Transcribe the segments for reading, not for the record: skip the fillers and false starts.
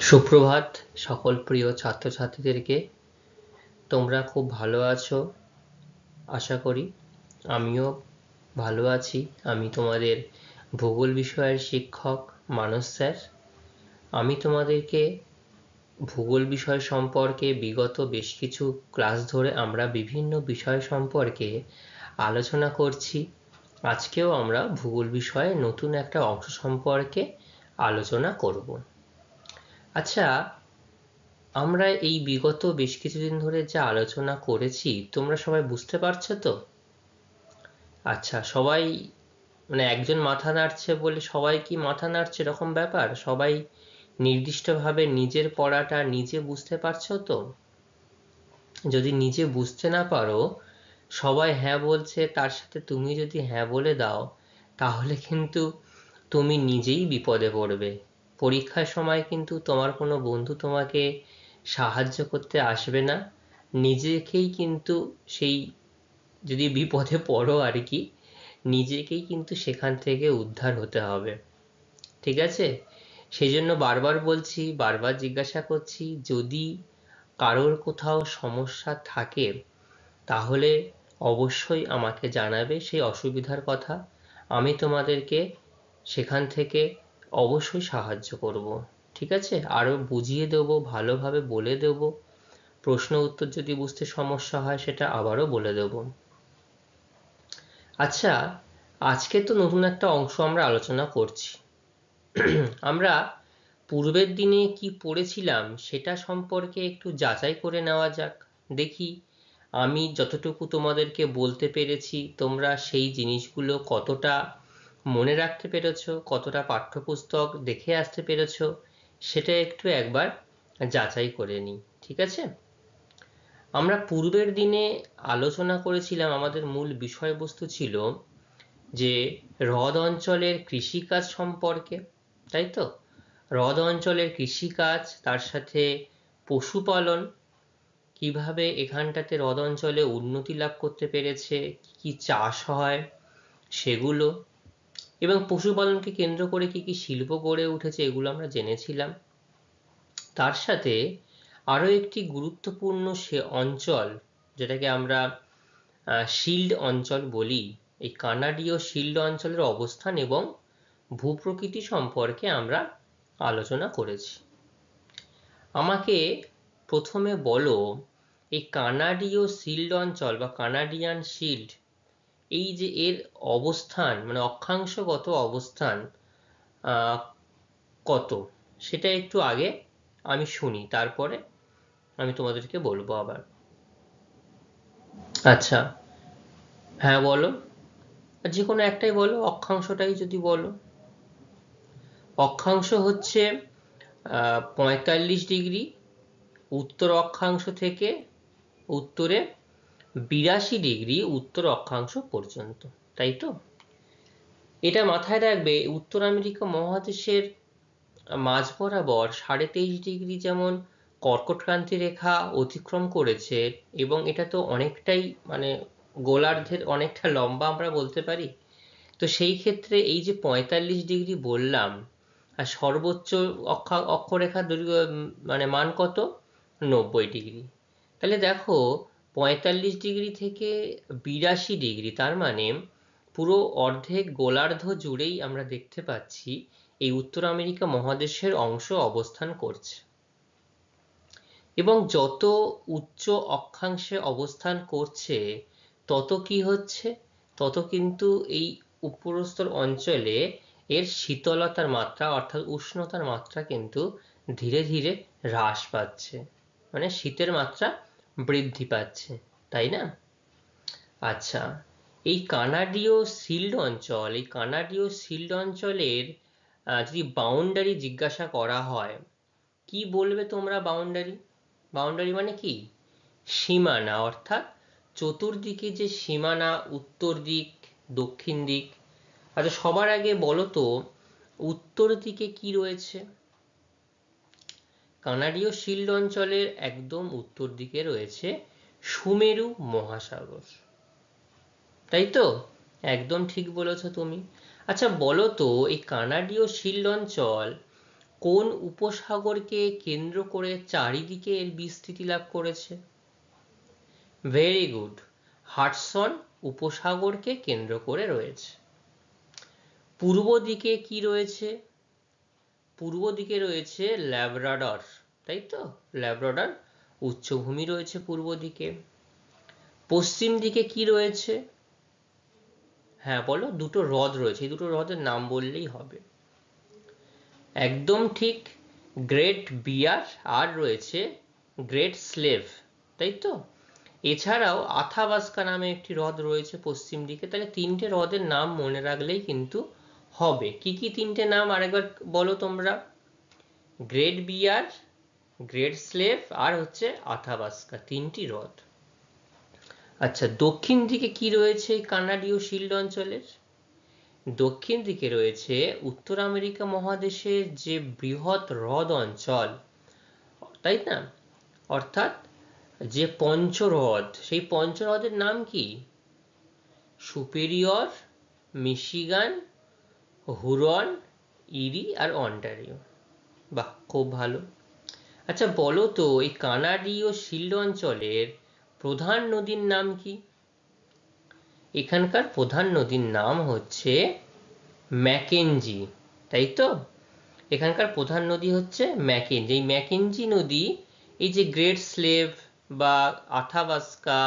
সুপ্রভাত সকল প্রিয় ছাত্রছাত্রীদেরকে। তোমরা খুব ভালো আছো আশা করি। আমিও ভালো আছি। আমি তোমাদের ভূগোল বিষয়ের শিক্ষক মানস স্যার। আমি তোমাদেরকে ভূগোল বিষয় সম্পর্কে বিগত বেশ কিছু ক্লাস ধরে আমরা বিভিন্ন বিষয় সম্পর্কে আলোচনা করছি। আজকেও আমরা ভূগোল বিষয়ে নতুন একটা অংশ সম্পর্কে আলোচনা করব। আচ্ছা, আমরা এই বিগত বেশ কিছুদিন ধরে যা আলোচনা করেছি তোমরা সবাই বুঝতে পারছো তো? আচ্ছা, সবাই একজন মাথা নাড়ছে বলে সবাই কি মাথা নাড়ছে এরকম ব্যাপার? সবাই নির্দিষ্টভাবে নিজের পড়াটা নিজে বুঝতে পারছো তো? যদি নিজে বুঝতে না পারো, সবাই হ্যাঁ বলছে, তার সাথে তুমি যদি হ্যাঁ বলে দাও, তাহলে কিন্তু তুমি নিজেই বিপদে পড়বে। পরীক্ষার সময় কিন্তু তোমার কোনো বন্ধু তোমাকে সাহায্য করতে আসবে না। নিজেকেই কিন্তু সেই, যদি বিপদে পড়ো আর কি, নিজেকেই কিন্তু সেখান থেকে উদ্ধার হতে হবে। ঠিক আছে? সেই জন্য বারবার বলছি, বারবার জিজ্ঞাসা করছি, যদি কারোর কোথাও সমস্যা থাকে তাহলে অবশ্যই আমাকে জানাবে সেই অসুবিধার কথা। আমি তোমাদেরকে সেখান থেকে অবশ্যই সাহায্য করব। ঠিক আছে? আরও বুঝিয়ে দেবো, ভালোভাবে বলে দেবো। প্রশ্ন উত্তর যদি বুঝতে সমস্যা হয় সেটা আবারও বলে দেব। আচ্ছা, আজকে তো নতুন একটা অংশ আমরা আলোচনা করছি। আমরা পূর্বের দিনে কি পড়েছিলাম সেটা সম্পর্কে একটু যাচাই করে নেওয়া যাক। দেখি আমি যতটুকু তোমাদেরকে বলতে পেরেছি তোমরা সেই জিনিসগুলো কতটা মনে রাখতে পেরেছো, কতটা পাঠ্যপুস্তক দেখে আসতে পেরেছো, সেটা একটু একবার যাচাই করে নিই। ঠিক আছে? আমরা পূর্বের দিনে আলোচনা করেছিলাম, আমাদের মূল বিষয়বস্তু ছিল যে হ্রদ অঞ্চলের কৃষিকাজ সম্পর্কে, তাই তো? হ্রদ অঞ্চলের কৃষিকাজ, তার সাথে পশুপালন, কিভাবে এখানটাতে হ্রদ অঞ্চলে উন্নতি লাভ করতে পেরেছে, কি কি চাষ হয় সেগুলো, এবং পশুপালনকে কেন্দ্র করে কি কি শিল্প গড়ে উঠেছে, এগুলো আমরা জেনেছিলাম। তার সাথে আরও একটি গুরুত্বপূর্ণ সে অঞ্চল, যেটাকে আমরা শিল্ড অঞ্চল বলি, এই কানাডীয় শিল্ড অঞ্চলের অবস্থান এবং ভূপ্রকৃতি সম্পর্কে আমরা আলোচনা করেছি। আমাকে প্রথমে বলো, এই কানাডীয় শিল্ড অঞ্চল বা কানাডিয়ান শিল্ড, এই যে এর অবস্থান, অক্ষাংশগত অবস্থান কত, সেটা একটু আগে আমি শুনি, তারপরে আমি তোমাদেরকে বলবো আবার। আচ্ছা, হ্যাঁ বলো, যে কোনো একটাই বলো, অক্ষাংশটাই যদি বলো। অক্ষাংশ হচ্ছে 45 ডিগ্রি উত্তর অক্ষাংশ থেকে উত্তরে 82 ডিগ্রি উত্তর অক্ষাংশ পর্যন্ত, তাই তো? এটা মাথায় রাখবে, উত্তর আমেরিকা মহাদেশের মাঝ বরাবর 23.5 ডিগ্রি যেমন কর্কটক্রান্তি রেখা অতিক্রম করেছে, এবং এটা তো অনেকটাই গোলার্ধের অনেকটা লম্বা আমরা বলতে পারি। তো সেই ক্ষেত্রে এই যে 45 ডিগ্রি বললাম, আর সর্বোচ্চ অক্ষরেখার দৈর্ঘ্য মান কত? 90 ডিগ্রি। তাহলে দেখো, 45 ডিগ্রি থেকে 82 ডিগ্রি, তার মানে পুরো অর্ধেক গোলার্ধ জুড়েই আমরা দেখতে পাচ্ছি এই উত্তর আমেরিকা মহাদেশের অংশ অবস্থান করছে। এবং যত উচ্চ অক্ষাংশে অবস্থান করছে তত কি হচ্ছে, তত কিন্তু এই উপরস্থ অঞ্চলে এর শীতলতার মাত্রা অর্থাৎ উষ্ণতার মাত্রা কিন্তু ধীরে ধীরে হ্রাস পাচ্ছে, শীতের মাত্রা বৃদ্ধি পাচ্ছে, তাই না? আচ্ছা, এই কানাডীয় শিল্ড অঞ্চল, এই কানাডীয় শিল্ড অঞ্চলের যদি বাউন্ডারি জিজ্ঞাসা করা হয়, কি বলবে তোমরা? বাউন্ডারি, বাউন্ডারি মানে কি? সীমানা, অর্থাৎ চতুর্দিকে যে সীমানা, উত্তর দিক, দক্ষিণ দিক। আচ্ছা, সবার আগে বলো তো, উত্তর দিকে কি রয়েছে? কানাডীয় শিল্ড অঞ্চলের একদম উত্তর দিকে রয়েছে সুমেরু মহাসাগর, তাই তো? একদম ঠিক বলেছ তুমি। আচ্ছা বলো তো, এই কানাডীয় শিল্ড অঞ্চল কোন উপসাগরকে কেন্দ্র করে চারিদিকে এর বিস্তৃতি লাভ করেছে? ভেরি গুড, হাডসন উপসাগরকে কেন্দ্র করে রয়েছে। পূর্ব দিকে কি রয়েছে? পূর্ব দিকে রয়েছে ল্যাব্রাডর, তাই তো? ল্যাব্রাডর উচ্চভূমি রয়েছে পূর্ব দিকে। পশ্চিম দিকে কি রয়েছে? হ্যাঁ বলো, দুটো হ্রদ রয়েছে, এই দুটো হ্রদের নাম বললেই হবে। একদম ঠিক, গ্রেট বিয়ার আর রয়েছে গ্রেট স্লেভ, তাই তো? এছাড়াও আথাবাস্কা নামে একটি হ্রদ রয়েছে পশ্চিম দিকে। তাহলে তিনটে হ্রদের নাম মনে রাখলেই কিন্তু হবে। কি কি তিনটে নাম আরেকবার বলো তোমরা? গ্রেট বিয়ার, গ্রেট স্লেভ আর হচ্ছে আথাবাস্কা, তিনটি হ্রদ। আচ্ছা, দক্ষিণ দিকে কি রয়েছে কানাডীয় শিল্ড অঞ্চলের? দক্ষিণ দিকে রয়েছে উত্তর আমেরিকা মহাদেশের যে বৃহৎ হ্রদ অঞ্চল, তাই না? অর্থাৎ যে পঞ্চহ্রদ, সেই পঞ্চহ্রদের নাম কি? সুপেরিয়র, মিশিগান, হুরন, ইরি আর অন্টারিও। বাহ, খুব ভালো। আচ্ছা বলো তো, এই কানাডীয় শিল্ড অঞ্চলের প্রধান নদীর নাম কি? এখানকার প্রধান নদীর নাম হচ্ছে ম্যাকেঞ্জি, তাই তো? এখানকার প্রধান নদী হচ্ছে ম্যাকেঞ্জি। এই ম্যাকেঞ্জি নদী এই যে গ্রেট স্লেভ বা আথাবাস্কা,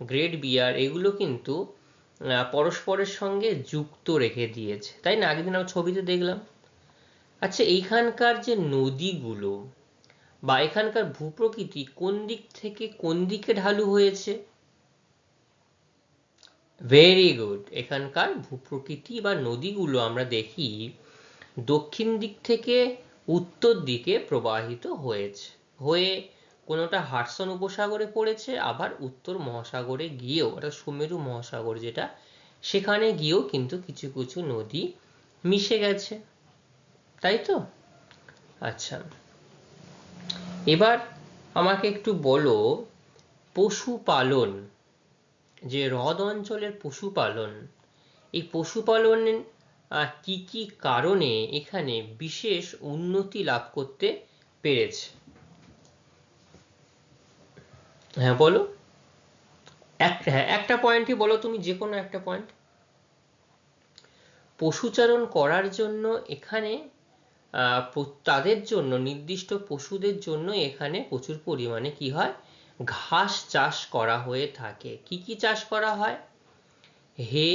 গ্রেট বিয়ার, এগুলো কিন্তু পরস্পরের সঙ্গে যুক্ত রেখে দিয়েছে, তাই না? আগের দিন আমরা ছবিতে দেখলাম। আচ্ছা, এইখানকার যে নদীগুলো বা এখানকার ভূপ্রকৃতি কোন দিক থেকে কোন দিকে ঢালু হয়েছে? ভেরি গুড, এখানকার ভূপ্রকৃতি বা নদীগুলো আমরা দেখি দক্ষিণ দিক থেকে উত্তর দিকে প্রবাহিত হয়েছে, হয়ে কোনোটা হাডসন উপসাগরে পড়েছে, আবার উত্তর মহাসাগরে গিয়েও, অর্থাৎ সুমেরু মহাসাগর যেটা, সেখানে গিয়েও কিন্তু কিছু কিছু নদী মিশে গেছে, তাই তো? আচ্ছা, এবার আমাকে একটু বলো, পশুপালন, যে হ্রদ অঞ্চলের পশুপালন, এই পশুপালনের কি কি কারণে এখানে বিশেষ উন্নতি লাভ করতে পেরেছে? হ্যাঁ বলো, একটা পয়েন্টই বলো তুমি, যে কোনো একটা পয়েন্ট। পশুচারণ করার জন্য এখানে তাদের জন্য, নির্দিষ্ট পশুদের জন্য এখানে প্রচুর পরিমাণে কি হয়, ঘাস চাষ করা হয়ে থাকে। কি কি চাষ করা হয়? হে,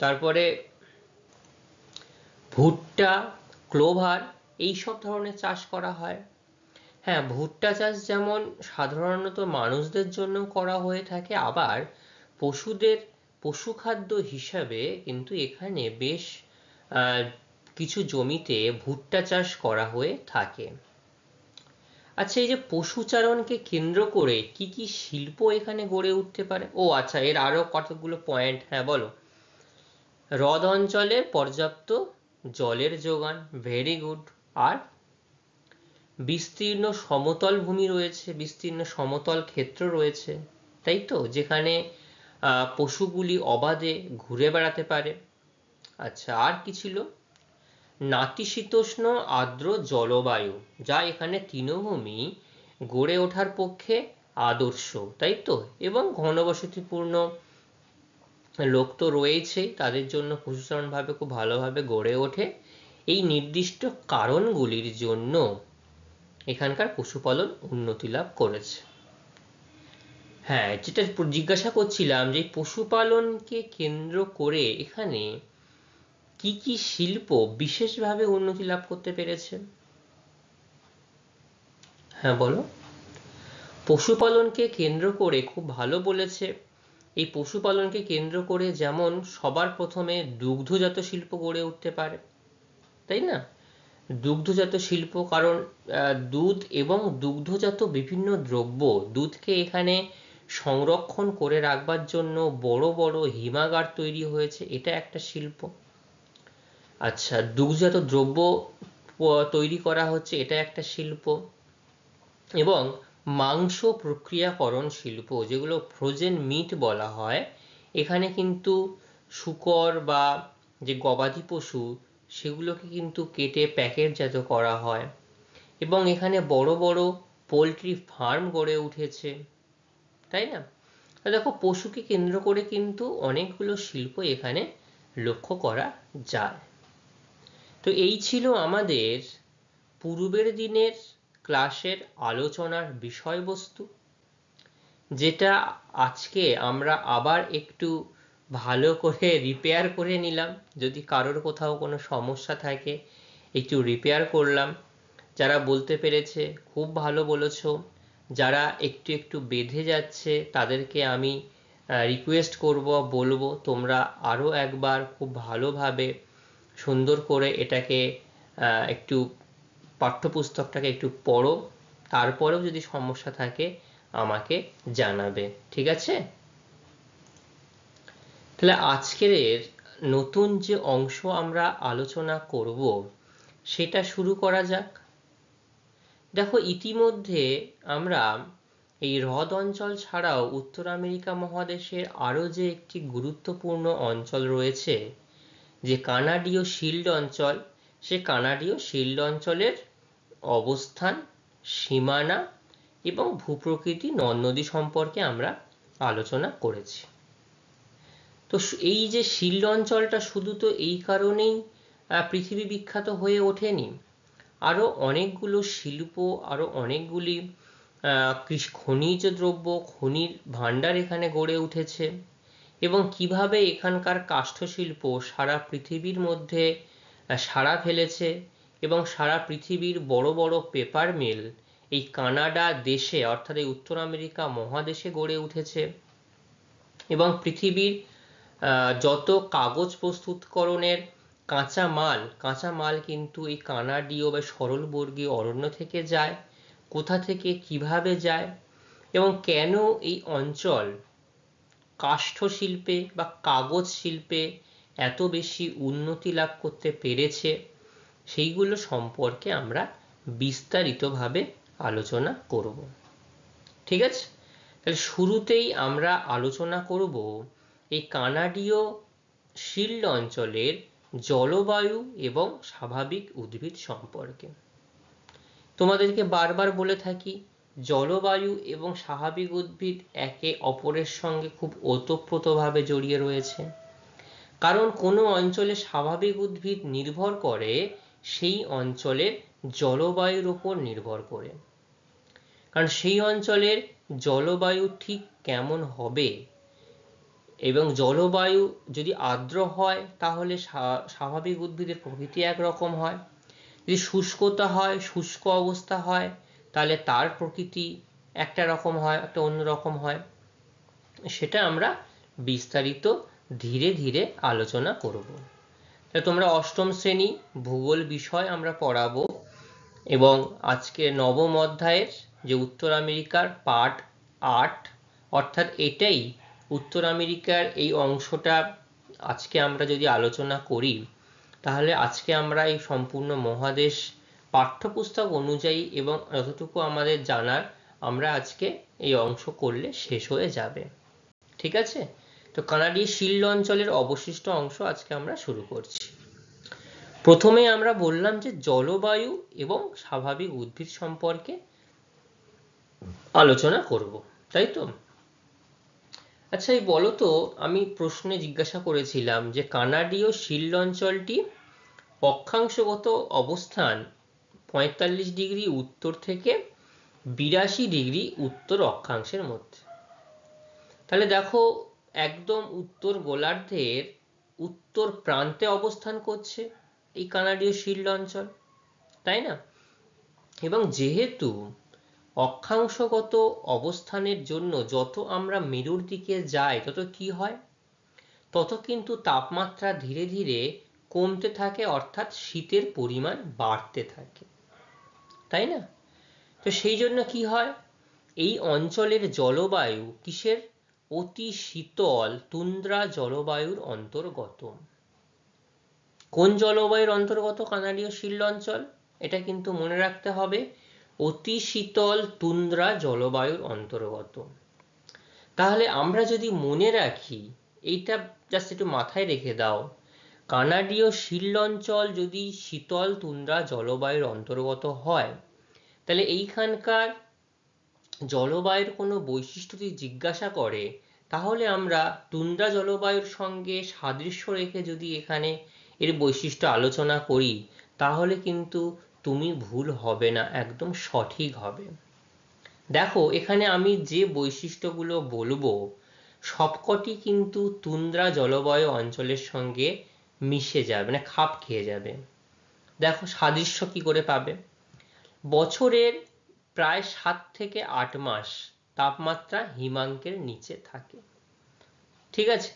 তারপরে ভুট্টা, ক্লোভার, এই সব ধরনের চাষ করা হয়। হ্যাঁ, ভুট্টা চাষ যেমন সাধারণত মানুষদের জন্য করা হয়ে থাকে, আবার পশুদের পশুখাদ্য হিসাবে কিন্তু এখানে বেশ কিছু জমিতে ভুট্টা চাষ করা হয়ে থাকে। আচ্ছা, এই যে পশুচারণকে কেন্দ্র করে কি কি শিল্প এখানে গড়ে উঠতে পারে? ও আচ্ছা, এর আরো কতগুলো পয়েন্ট, হ্যাঁ বলো। হ্রদ অঞ্চলে পর্যাপ্ত জলের যোগান, ভেরি গুড। আর বিস্তীর্ণ সমতল ভূমি রয়েছে, বিস্তীর্ণ সমতল ক্ষেত্র রয়েছে, তাই তো? যেখানে পশুগুলি অবাধে ঘুরে বেড়াতে পারে। আচ্ছা, আর কি ছিল? নাতিশীতোষ্ণ আর্দ্র জলবায়ু, যা এখানে তৃণভূমি গড়ে ওঠার পক্ষে আদর্শ, তাই তো? এবং ঘনবসতিপূর্ণ লোক তো রয়েছেই, তাদের জন্য পশুচারণ ভাবে খুব ভালোভাবে গড়ে ওঠে। এই নির্দিষ্ট কারণগুলির জন্য এখানকার পশুপালন উন্নতি লাভ করেছে। হ্যাঁ, যেটা জিজ্ঞাসা করছিলাম, যে পশুপালনকে কেন্দ্র করে এখানে কি কি শিল্প বিশেষভাবে উন্নতি লাভ করতে পেরেছে? হ্যাঁ বলো। পশুপালনকে কেন্দ্র করে খুব ভালো বলেছে। এই পশুপালনকে কেন্দ্র করে যেমন সবার প্রথমে দুগ্ধজাত শিল্প গড়ে উঠতে পারে, তাই না? দুগ্ধজাত শিল্প, কারণ দুধ এবং দুগ্ধজাত বিভিন্ন দ্রব্য, দুধকে এখানে সংরক্ষণ করে রাখবার জন্য বড় বড় হিমাগার তৈরি হয়েছে, এটা একটা শিল্প। আচ্ছা, দুগ্ধজাত দ্রব্য তৈরি করা হচ্ছে, এটা একটা শিল্প। এবং মাংস প্রক্রিয়াকরণ শিল্প, যেগুলো ফ্রোজেন মিট বলা হয়, এখানে কিন্তু শূকর বা যে গবাদি পশু, সেগুলোকে কিন্তু কেটে প্যাকেটজাত করা হয় এবং এখানে বড় বড় পোলট্রি ফার্ম গড়ে উঠেছে, তাই না? দেখো, পশুকে কেন্দ্র করে কিন্তু অনেকগুলো শিল্প এখানে লক্ষ্য করা যায়। তো এই ছিল আমাদের পূর্বের দিনের ক্লাসের আলোচনার বিষয়বস্তু, যেটা আজকে আমরা আবার একটু ভালো করে রিপেয়ার করে নিলাম। যদি কারোর কোথাও কোনো সমস্যা থাকে একটু রিপেয়ার করলাম। যারা বলতে পেরেছে খুব ভালো বলেছো, যারা একটু একটু বেঁধে যাচ্ছে তাদেরকে আমি রিকোয়েস্ট করব, বলবো তোমরা আরও একবার খুব ভালোভাবে সুন্দর করে এটাকে একটু পাঠ্যপুস্তকটাকে একটু পড়ো, তারপরেও যদি সমস্যা থাকে আমাকে জানাবে, ঠিক আছে? তাহলে আজকের নতুন যে অংশ আমরা আলোচনা করব সেটা শুরু করা যাক। দেখো, ইতিমধ্যে আমরা এই হ্রদ অঞ্চল ছাড়াও উত্তর আমেরিকা মহাদেশের আরও যে একটি গুরুত্বপূর্ণ অঞ্চল রয়েছে, যে কানাডীয় শিল্ড অঞ্চল, সে কানাডীয় শিল্ড অঞ্চলের অবস্থান, সীমানা এবং ভূপ্রকৃতি, নদ নদী সম্পর্কে আমরা আলোচনা করেছি। তো এই যে শিল্ড অঞ্চলটা শুধু তো এই কারণেই পৃথিবী বিখ্যাত হয়ে ওঠেনি, আরও অনেকগুলো শিল্প, আরও অনেকগুলি খনিজ দ্রব্য, খনির ভাণ্ডার এখানে গড়ে উঠেছে এবং কিভাবে এখানকার কাষ্ঠশিল্প সারা পৃথিবীর মধ্যে সাড়া ফেলেছে এবং সারা পৃথিবীর বড় বড় পেপার মিল এই কানাডা দেশে অর্থাৎ এই উত্তর আমেরিকা মহাদেশে গড়ে উঠেছে এবং পৃথিবীর যত কাগজ প্রস্তুতকরণের কাঁচামাল কিন্তু এই কানাডীয় বা সরলবর্গীয় অরণ্য থেকে যায়, কোথা থেকে কিভাবে যায় এবং কেন এই অঞ্চল কাষ্ঠ শিল্পে বা কাগজ শিল্পে এত বেশি উন্নতি লাভ করতে পেরেছে, সেইগুলো সম্পর্কে আমরা বিস্তারিতভাবে আলোচনা করব, ঠিক আছে? তাহলে শুরুতেই আমরা আলোচনা করব এই কানাডীয় শিল্ড অঞ্চলের জলবায়ু এবং স্বাভাবিক উদ্ভিদ সম্পর্কে। তোমাদেরকে বারবার বলে থাকি, জলবায়ু এবং স্বাভাবিক উদ্ভিদ একে অপরের সঙ্গে খুব ওতপ্রোতভাবে জড়িয়ে রয়েছে, কারণ কোনো অঞ্চলে স্বাভাবিক উদ্ভিদ নির্ভর করে সেই অঞ্চলের জলবায়ুর উপর নির্ভর করে। কারণ সেই অঞ্চলের জলবায়ু ঠিক কেমন হবে এবং জলবায়ু যদি আর্দ্র হয় তাহলে স্বাভাবিক উদ্ভিদের প্রকৃতি একরকম হয়, যদি শুষ্কতা হয়, শুষ্ক অবস্থা হয়, তাহলে তার প্রকৃতি একটা রকম হয়, একটা অন্য রকম হয়। সেটা আমরা বিস্তারিত ধীরে ধীরে আলোচনা করব। তাহলে তোমরা অষ্টম শ্রেণী ভূগোল বিষয় আমরা পড়াবো এবং আজকে নবম অধ্যায়ের যে উত্তর আমেরিকার পার্ট 8, অর্থাৎ এটাই উত্তর আমেরিকার এই অংশটা আজকে আমরা যদি আলোচনা করি, তাহলে আজকে আমরা এই সম্পূর্ণ মহাদেশ পাঠ্যপুস্তক অনুযায়ী এবং যতটুকু আমাদের জানার আমরা আজকে এই অংশ করলে শেষ হয়ে যাবে, ঠিক আছে? তো কানাডীয় শিল্ড অঞ্চলের অবশিষ্ট অংশ আজকে আমরা শুরু করছি। প্রথমে আমরা বললাম যে জলবায়ু এবং স্বাভাবিক উদ্ভিদ সম্পর্কে আলোচনা করব, তাই তো? আচ্ছা, এই বলো তো, আমি প্রশ্নে জিজ্ঞাসা করেছিলাম যে কানাডীয় শিল্ড অঞ্চলটি অক্ষাংশগত অবস্থান 45 ডিগ্রি উত্তর থেকে 82 ডিগ্রি উত্তর অক্ষাংশের মধ্যে। তাহলে দেখো, একদম উত্তর গোলার্ধের উত্তর প্রান্তে অবস্থান করছে এই কানাডীয় শিল্ড অঞ্চল, তাই না? এবং যেহেতু অক্ষাংশগত অবস্থানের জন্য যত আমরা মেরুর দিকে যাই তত কি হয়, তত কিন্তু তাপমাত্রা ধীরে ধীরে কমতে থাকে, অর্থাৎ শীতের পরিমাণ বাড়তে থাকে, তাই না? তো সেই জন্য কি হয়, এই অঞ্চলের জলবায়ু কিসের? অতি শীতল তুন্দ্রা জলবায়ুর অন্তর্গত। কোন জলবায়ুর অন্তর্গত কানাডীয় শিল্ড অঞ্চল? এটা কিন্তু মনে রাখতে হবে, অতি শীতল তুন্দ্রা জলবায়ুর অন্তর্গত। তাহলে আমরা যদি মনে রাখি, এইটা জাস্ট একটু মাথায় রেখে দাও, কানাডীয় শিল্ড অঞ্চল যদি শীতল তুন্দ্রা জলবায়ুর অন্তর্গত হয়, তাহলে এইখানকার জলবায়ুর কোনো বৈশিষ্ট্য যদি জিজ্ঞাসা করে, তাহলে আমরা তুন্দ্রা জলবায়ুর সঙ্গে সাদৃশ্য রেখে যদি এখানে এর বৈশিষ্ট্য আলোচনা করি, তাহলে কিন্তু তুমি ভুল হবে না, একদম সঠিক হবে। দেখো, এখানে আমি যে বৈশিষ্ট্যগুলো বলবো সবকটি কিন্তু তুন্দ্রা জলবায়ু অঞ্চলের সঙ্গে মিশে যাবে, মানে খাপ খেয়ে যাবে। দেখো সাদৃশ্য কি করে পাবে। বছরের প্রায় 7 থেকে 8 মাস তাপমাত্রা হিমাঙ্কের নিচে থাকে। ঠিক আছে,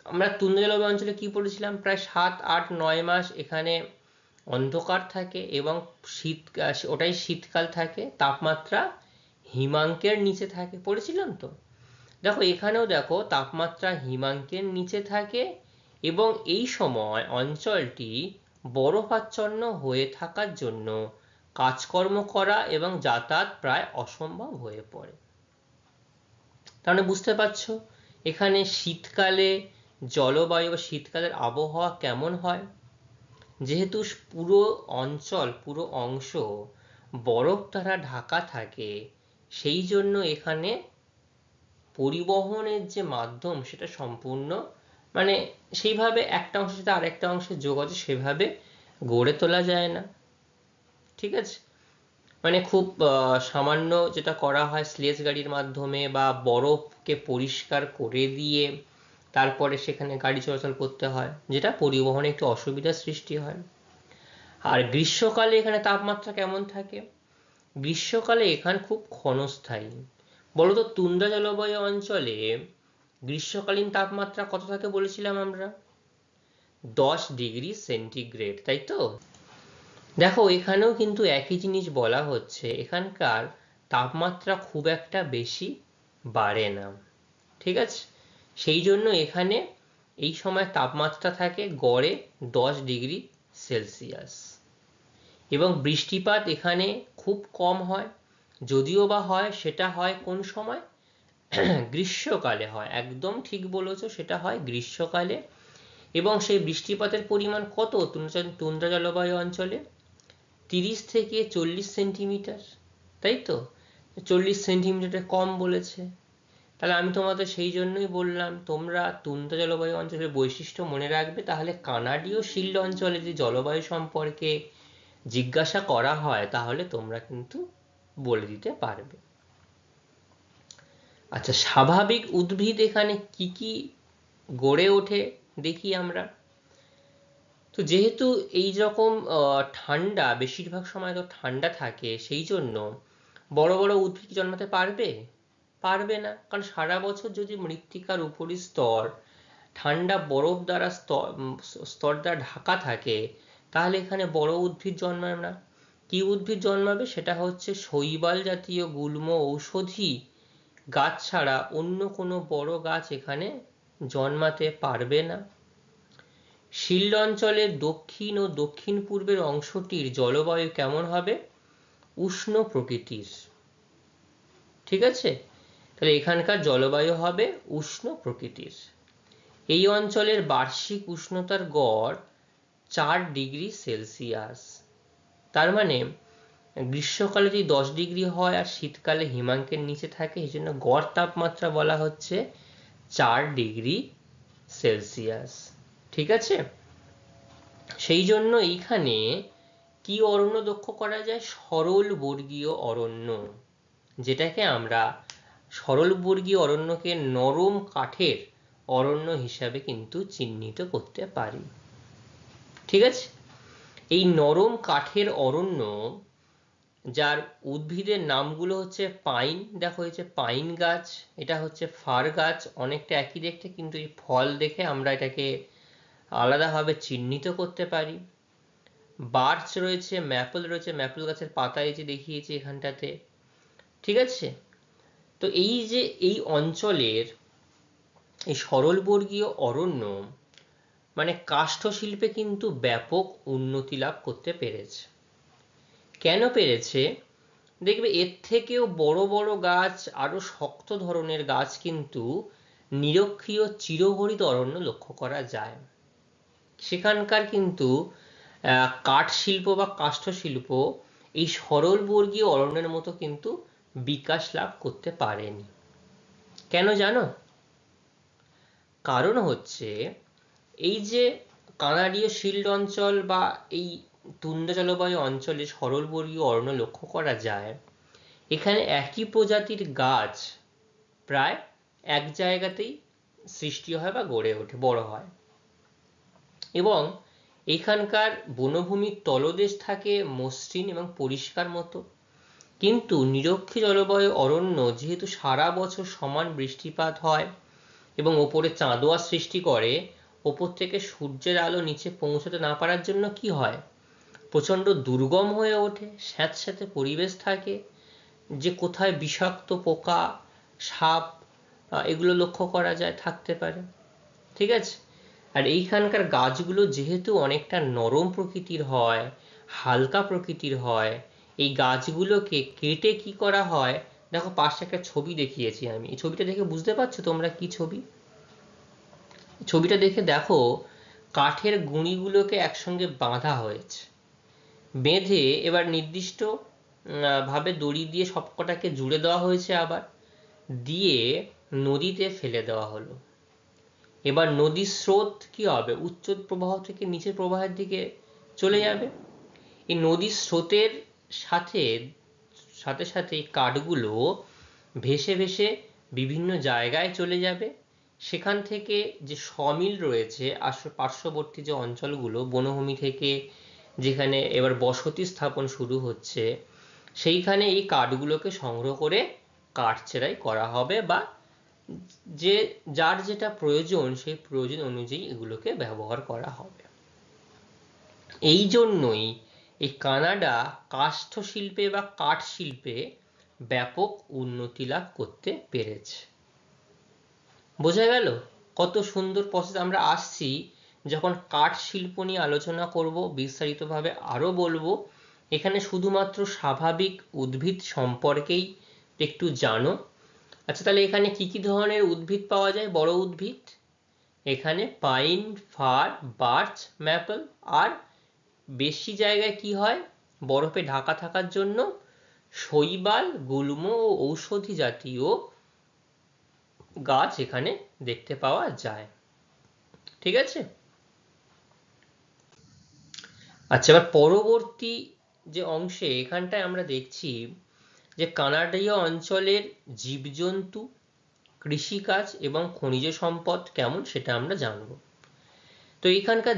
আমরা তুন্দ্রা জলবায়ু অঞ্চলে কি পড়েছিলাম, প্রায় 7, 8, 9 মাস এখানে অন্ধকার থাকে এবং ওটাই শীতকাল থাকে, তাপমাত্রা হিমাঙ্কের নিচে থাকে, পড়েছিলাম তো। দেখো এখানেও দেখো তাপমাত্রা হিমাঙ্কের নিচে থাকে এবং এই সময় অঞ্চলটি বরফাচ্ছন্ন হয়ে থাকার জন্য কাজকর্ম করা এবং যাতায়াত প্রায় অসম্ভব হয়ে পড়ে। তাহলে বুঝতে পারছো এখানে শীতকালে জলবায়ু বা শীতকালের আবহাওয়া কেমন হয়। যেহেতু পুরো অঞ্চল, পুরো অংশ বরফ দ্বারা ঢাকা থাকে, সেই জন্য এখানে পরিবহনের যে মাধ্যম সেটা সম্পূর্ণ, মানে সেইভাবে একটা অংশের সাথে আরেকটা অংশের যোগাযোগ সেভাবে গড়ে তোলা যায় না। ঠিক আছে, মানে খুব সামান্য যেটা করা হয় স্লেজ গাড়ির মাধ্যমে বা বরফকে পরিষ্কার করে দিয়ে তারপরে সেখানে গাড়ি চলাচল করতে হয়, যেটা পরিবহনে একটু অসুবিধার সৃষ্টি হয়। আর গ্রীষ্মকালে এখানে তাপমাত্রা কেমন থাকে। গ্রীষ্মকালে এখানে খুব ক্ষণস্থায়ী। বলতো তুন্দ্রা জলবায়ু অঞ্চলে গ্রীষ্মকালীন তাপমাত্রা কত থাকে বলেছিলাম আমরা, 10 ডিগ্রি সেন্টিগ্রেড, তাই তো। দেখো এখানেও কিন্তু একই জিনিস বলা হচ্ছে, এখানকার তাপমাত্রা খুব একটা বেশি বাড়ে না। ঠিক আছে, সেই জন্য এখানে এই সময় তাপমাত্রা থাকে গড়ে 10 ডিগ্রি সেলসিয়াস এবং বৃষ্টিপাত এখানে খুব কম হয়। যদিও বা হয়, সেটা হয় কোন সময়, গ্রীষ্মকালে হয়। একদম ঠিক বলেছো, সেটা হয় গ্রীষ্মকালে। এবং সেই বৃষ্টিপাতের পরিমাণ কত তুন্দ্রা জলবায়ু অঞ্চলে, 30 থেকে 40 সেন্টিমিটার, তাই তো। 40 সেন্টিমিটার কম বলেছে। তাহলে আমি তোমাদের সেই জন্যই বললাম তোমরা তুন্দ্রা জলবায়ু অঞ্চলের বৈশিষ্ট্য মনে রাখবে, তাহলে কানাডীয় শিল্ড অঞ্চলে যে জলবায়ু সম্পর্কে জিজ্ঞাসা করা হয় তাহলে তোমরা কিন্তু বলে দিতে পারবে। আচ্ছা, স্বাভাবিক উদ্ভিদ এখানে কি কি গড়ে ওঠে দেখি আমরা। তো যেহেতু এই রকম ঠান্ডা, বেশিরভাগ সময় তো ঠান্ডা থাকে, সেই জন্য বড় বড় উদ্ভিদ জন্মাতে পারবে, পারবে না। কারণ সারা বছর যদি মৃত্তিকার উপরি স্তর ঠান্ডা বরফ দ্বারা স্তর দ্বারা ঢাকা থাকে, তাহলে এখানে বড় উদ্ভিদ জন্মাবে না। কি উদ্ভিদ জন্মাবে, সেটা হচ্ছে শৈবাল জাতীয় গুল্ম ঔষধি গাছ ছাড়া অন্য কোনো বড় গাছ এখানে জন্মাতে পারবে না। শিল্ড অঞ্চলের দক্ষিণ ও দক্ষিণ পূর্বের অংশটির জলবায়ু কেমন হবে, উষ্ণ প্রকৃতির। ঠিক আছে, তাহলে এখানকার জলবায়ু হবে উষ্ণ প্রকৃতির। এই অঞ্চলের বার্ষিক উষ্ণতার গড় 4 ডিগ্রি সেলসিয়াস। তার মানে গ্রীষ্মকালে যদি 10 ডিগ্রি হয় আর শীতকালে হিমাঙ্কের নিচে থাকে, এই জন্য গড় তাপমাত্রা বলা হচ্ছে 4 ডিগ্রি সেলসিয়াস। ঠিক আছে, সেই জন্য এইখানে কি অরণ্য লক্ষ্য করা যায়, সরল বর্গীয় অরণ্য, যেটাকে আমরা সরল বর্গীয় অরণ্যকে নরম কাঠের অরণ্য হিসাবে কিন্তু চিহ্নিত করতে পারি। ঠিক আছে, এই নরম কাঠের অরণ্য যার উদ্ভিদের নামগুলো হচ্ছে পাইন, দেখো হয়েছে পাইন গাছ, এটা হচ্ছে ফার গাছ, অনেকটা একই দেখতে, কিন্তু এই ফল দেখে আমরা এটাকে আলাদাভাবে চিহ্নিত করতে পারি। বার্চ রয়েছে, ম্যাপল রয়েছে, ম্যাপল গাছের পাতা এই যে দেখিয়েছি এখানটাতে। ঠিক আছে, তো এই যে এই অঞ্চলের এই সরলবর্গীয় অরণ্য মানে কাষ্ঠ শিল্পে কিন্তু ব্যাপক উন্নতি লাভ করতে পেরেছে। কেন পেরেছে, দেখবে এর থেকেও বড় বড় গাছ, আরো শক্ত ধরনের গাছ কিন্তু নিরক্ষীয় চিরহরিত অরণ্য লক্ষ্য করা যায়। সেখানকার কিন্তু কাঠ শিল্প বা কাষ্ঠ শিল্প এই সরলবর্গীয় অরণ্যের মতো কিন্তু বিকাশ লাভ করতে পারেনি। কেন জানো? কারণ হচ্ছে এই যে কানাডীয় শিল্ড অঞ্চল বা এই তুন্দ্রা জলবায়ু অঞ্চলে সরলবর্গীয় অরণ্য লক্ষ্য করা যায়, এখানে একই প্রজাতির গাছ প্রায় এক জায়গাতেই সৃষ্টি হয় বা গড়ে ওঠে, বড় হয়, এবং এখানকার বনভূমির তলদেশ থাকে মসৃণ এবং পরিষ্কার মতো। কিন্তু নিরক্ষীয় জলবায়ু অরণ্য যেহেতু সারা বছর সমান বৃষ্টিপাত হয় এবং ওপরে চাঁদোয়া সৃষ্টি করে, ওপর থেকে সূর্যের আলো নিচে পৌঁছতে না পারার জন্য কি হয়, প্রচণ্ড দুর্গম হয়ে ওঠে, স্যাঁতস্যাঁতে পরিবেশ থাকে, যে কোথায় বিষাক্ত পোকা, সাপ এগুলো লক্ষ্য করা যায় থাকতে পারে। ঠিক আছে? আর এইখানকার গাছগুলো যেহেতু অনেকটা নরম প্রকৃতির হয়, হালকা প্রকৃতির হয়, এই গাছগুলোকে কেটে কি করা হয়, দেখো পাশে একটা ছবি দেখিয়েছি আমি, এই ছবিটা দেখে বুঝতে পারছো তোমরা কি ছবি? ছবিটা দেখে দেখো, কাঠের গুঁড়িগুলোকে একসঙ্গে বাঁধা হয়েছে, বেঁধে এবার নির্দিষ্ট ভাবে দড়ি দিয়ে সবকটাকে জুড়ে দেওয়া হয়েছে, আবার দিয়ে নদীতে ফেলে দেওয়া হলো। এবার নদীর স্রোত কি হবে, উচ্চ প্রবাহ থেকে নিচের প্রবাহের দিকে চলে যাবে। এই নদীর স্রোতের সাথে সাথে সাথে কাঠগুলো ভেসে ভেসে বিভিন্ন জায়গায় চলে যাবে। সেখান থেকে যে সমিল রয়েছে পার্শ্ববর্তী যে অঞ্চলগুলো, বনভূমি থেকে যেখানে এবার বসতি স্থাপন শুরু হচ্ছে, সেইখানে এই কাঠগুলোকে সংগ্রহ করে কাঠ চেরাই করা হবে, বা যে যার যেটা প্রয়োজন সেই প্রয়োজন অনুযায়ী এগুলোকে ব্যবহার করা হবে। এই জন্যই এই কানাডা কাষ্ঠ শিল্পে বা কাঠ শিল্পে ব্যাপক উন্নতি লাভ করতে পেরেছে। বোঝা গেল কত সুন্দর প্রসেস? আমরা আসছি যখন কাঠ শিল্প নিয়ে আলোচনা করব বিস্তারিতভাবে আরো বলবো। এখানে শুধুমাত্র স্বাভাবিক উদ্ভিদ সম্পর্কেই একটু জানো। আচ্ছা, তাহলে এখানে কি কি ধরনের উদ্ভিদ পাওয়া যায়? বড় উদ্ভিদ এখানে পাইন, ফার, বার্চ, ম্যাপল, আর বেশি জায়গায় কি হয়, বরফে ঢাকা থাকার জন্য শৈবাল, গুল্ম ও ঔষধি জাতীয় গাছ এখানে দেখতে পাওয়া যায়। ঠিক আছে? আচ্ছা, এবার পরবর্তী যে অংশে এখানটায় আমরা দেখছি যে কানাডীয় অঞ্চলের জীবজন্তু, কৃষিকাজ এবং খনিজ সম্পদ কেমন সেটা আমরা জানবো। তো এখানকার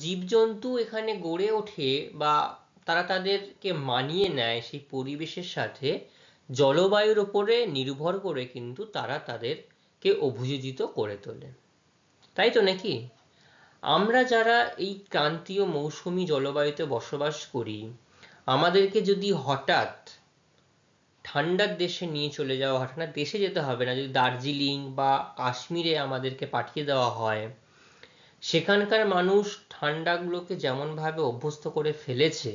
জীবজন্তু এখানে গড়ে ওঠে বা তারা তাদেরকে মানিয়ে নেয় সেই পরিবেশের সাথে, জলবায়ুর উপরে নির্ভর করে কিন্তু তারা তাদেরকে অভিযোজিত করে তোলে, তাই তো নাকি? আমরা যারা এই ক্রান্তীয় মৌসুমী জলবায়ুতে বসবাস করি, আমাদেরকে যদি হঠাৎ ঠান্ডার দেশে নিয়ে চলে যাওয়া হয়, ঠান্ডার দেশে যেতে হবে না, যদি দার্জিলিং বা কাশ্মীরে আমাদেরকে পাঠিয়ে দেওয়া হয়, সেখানকার মানুষ ঠান্ডাগুলোকে যেমনভাবে অভ্যস্ত করে ফেলেছে,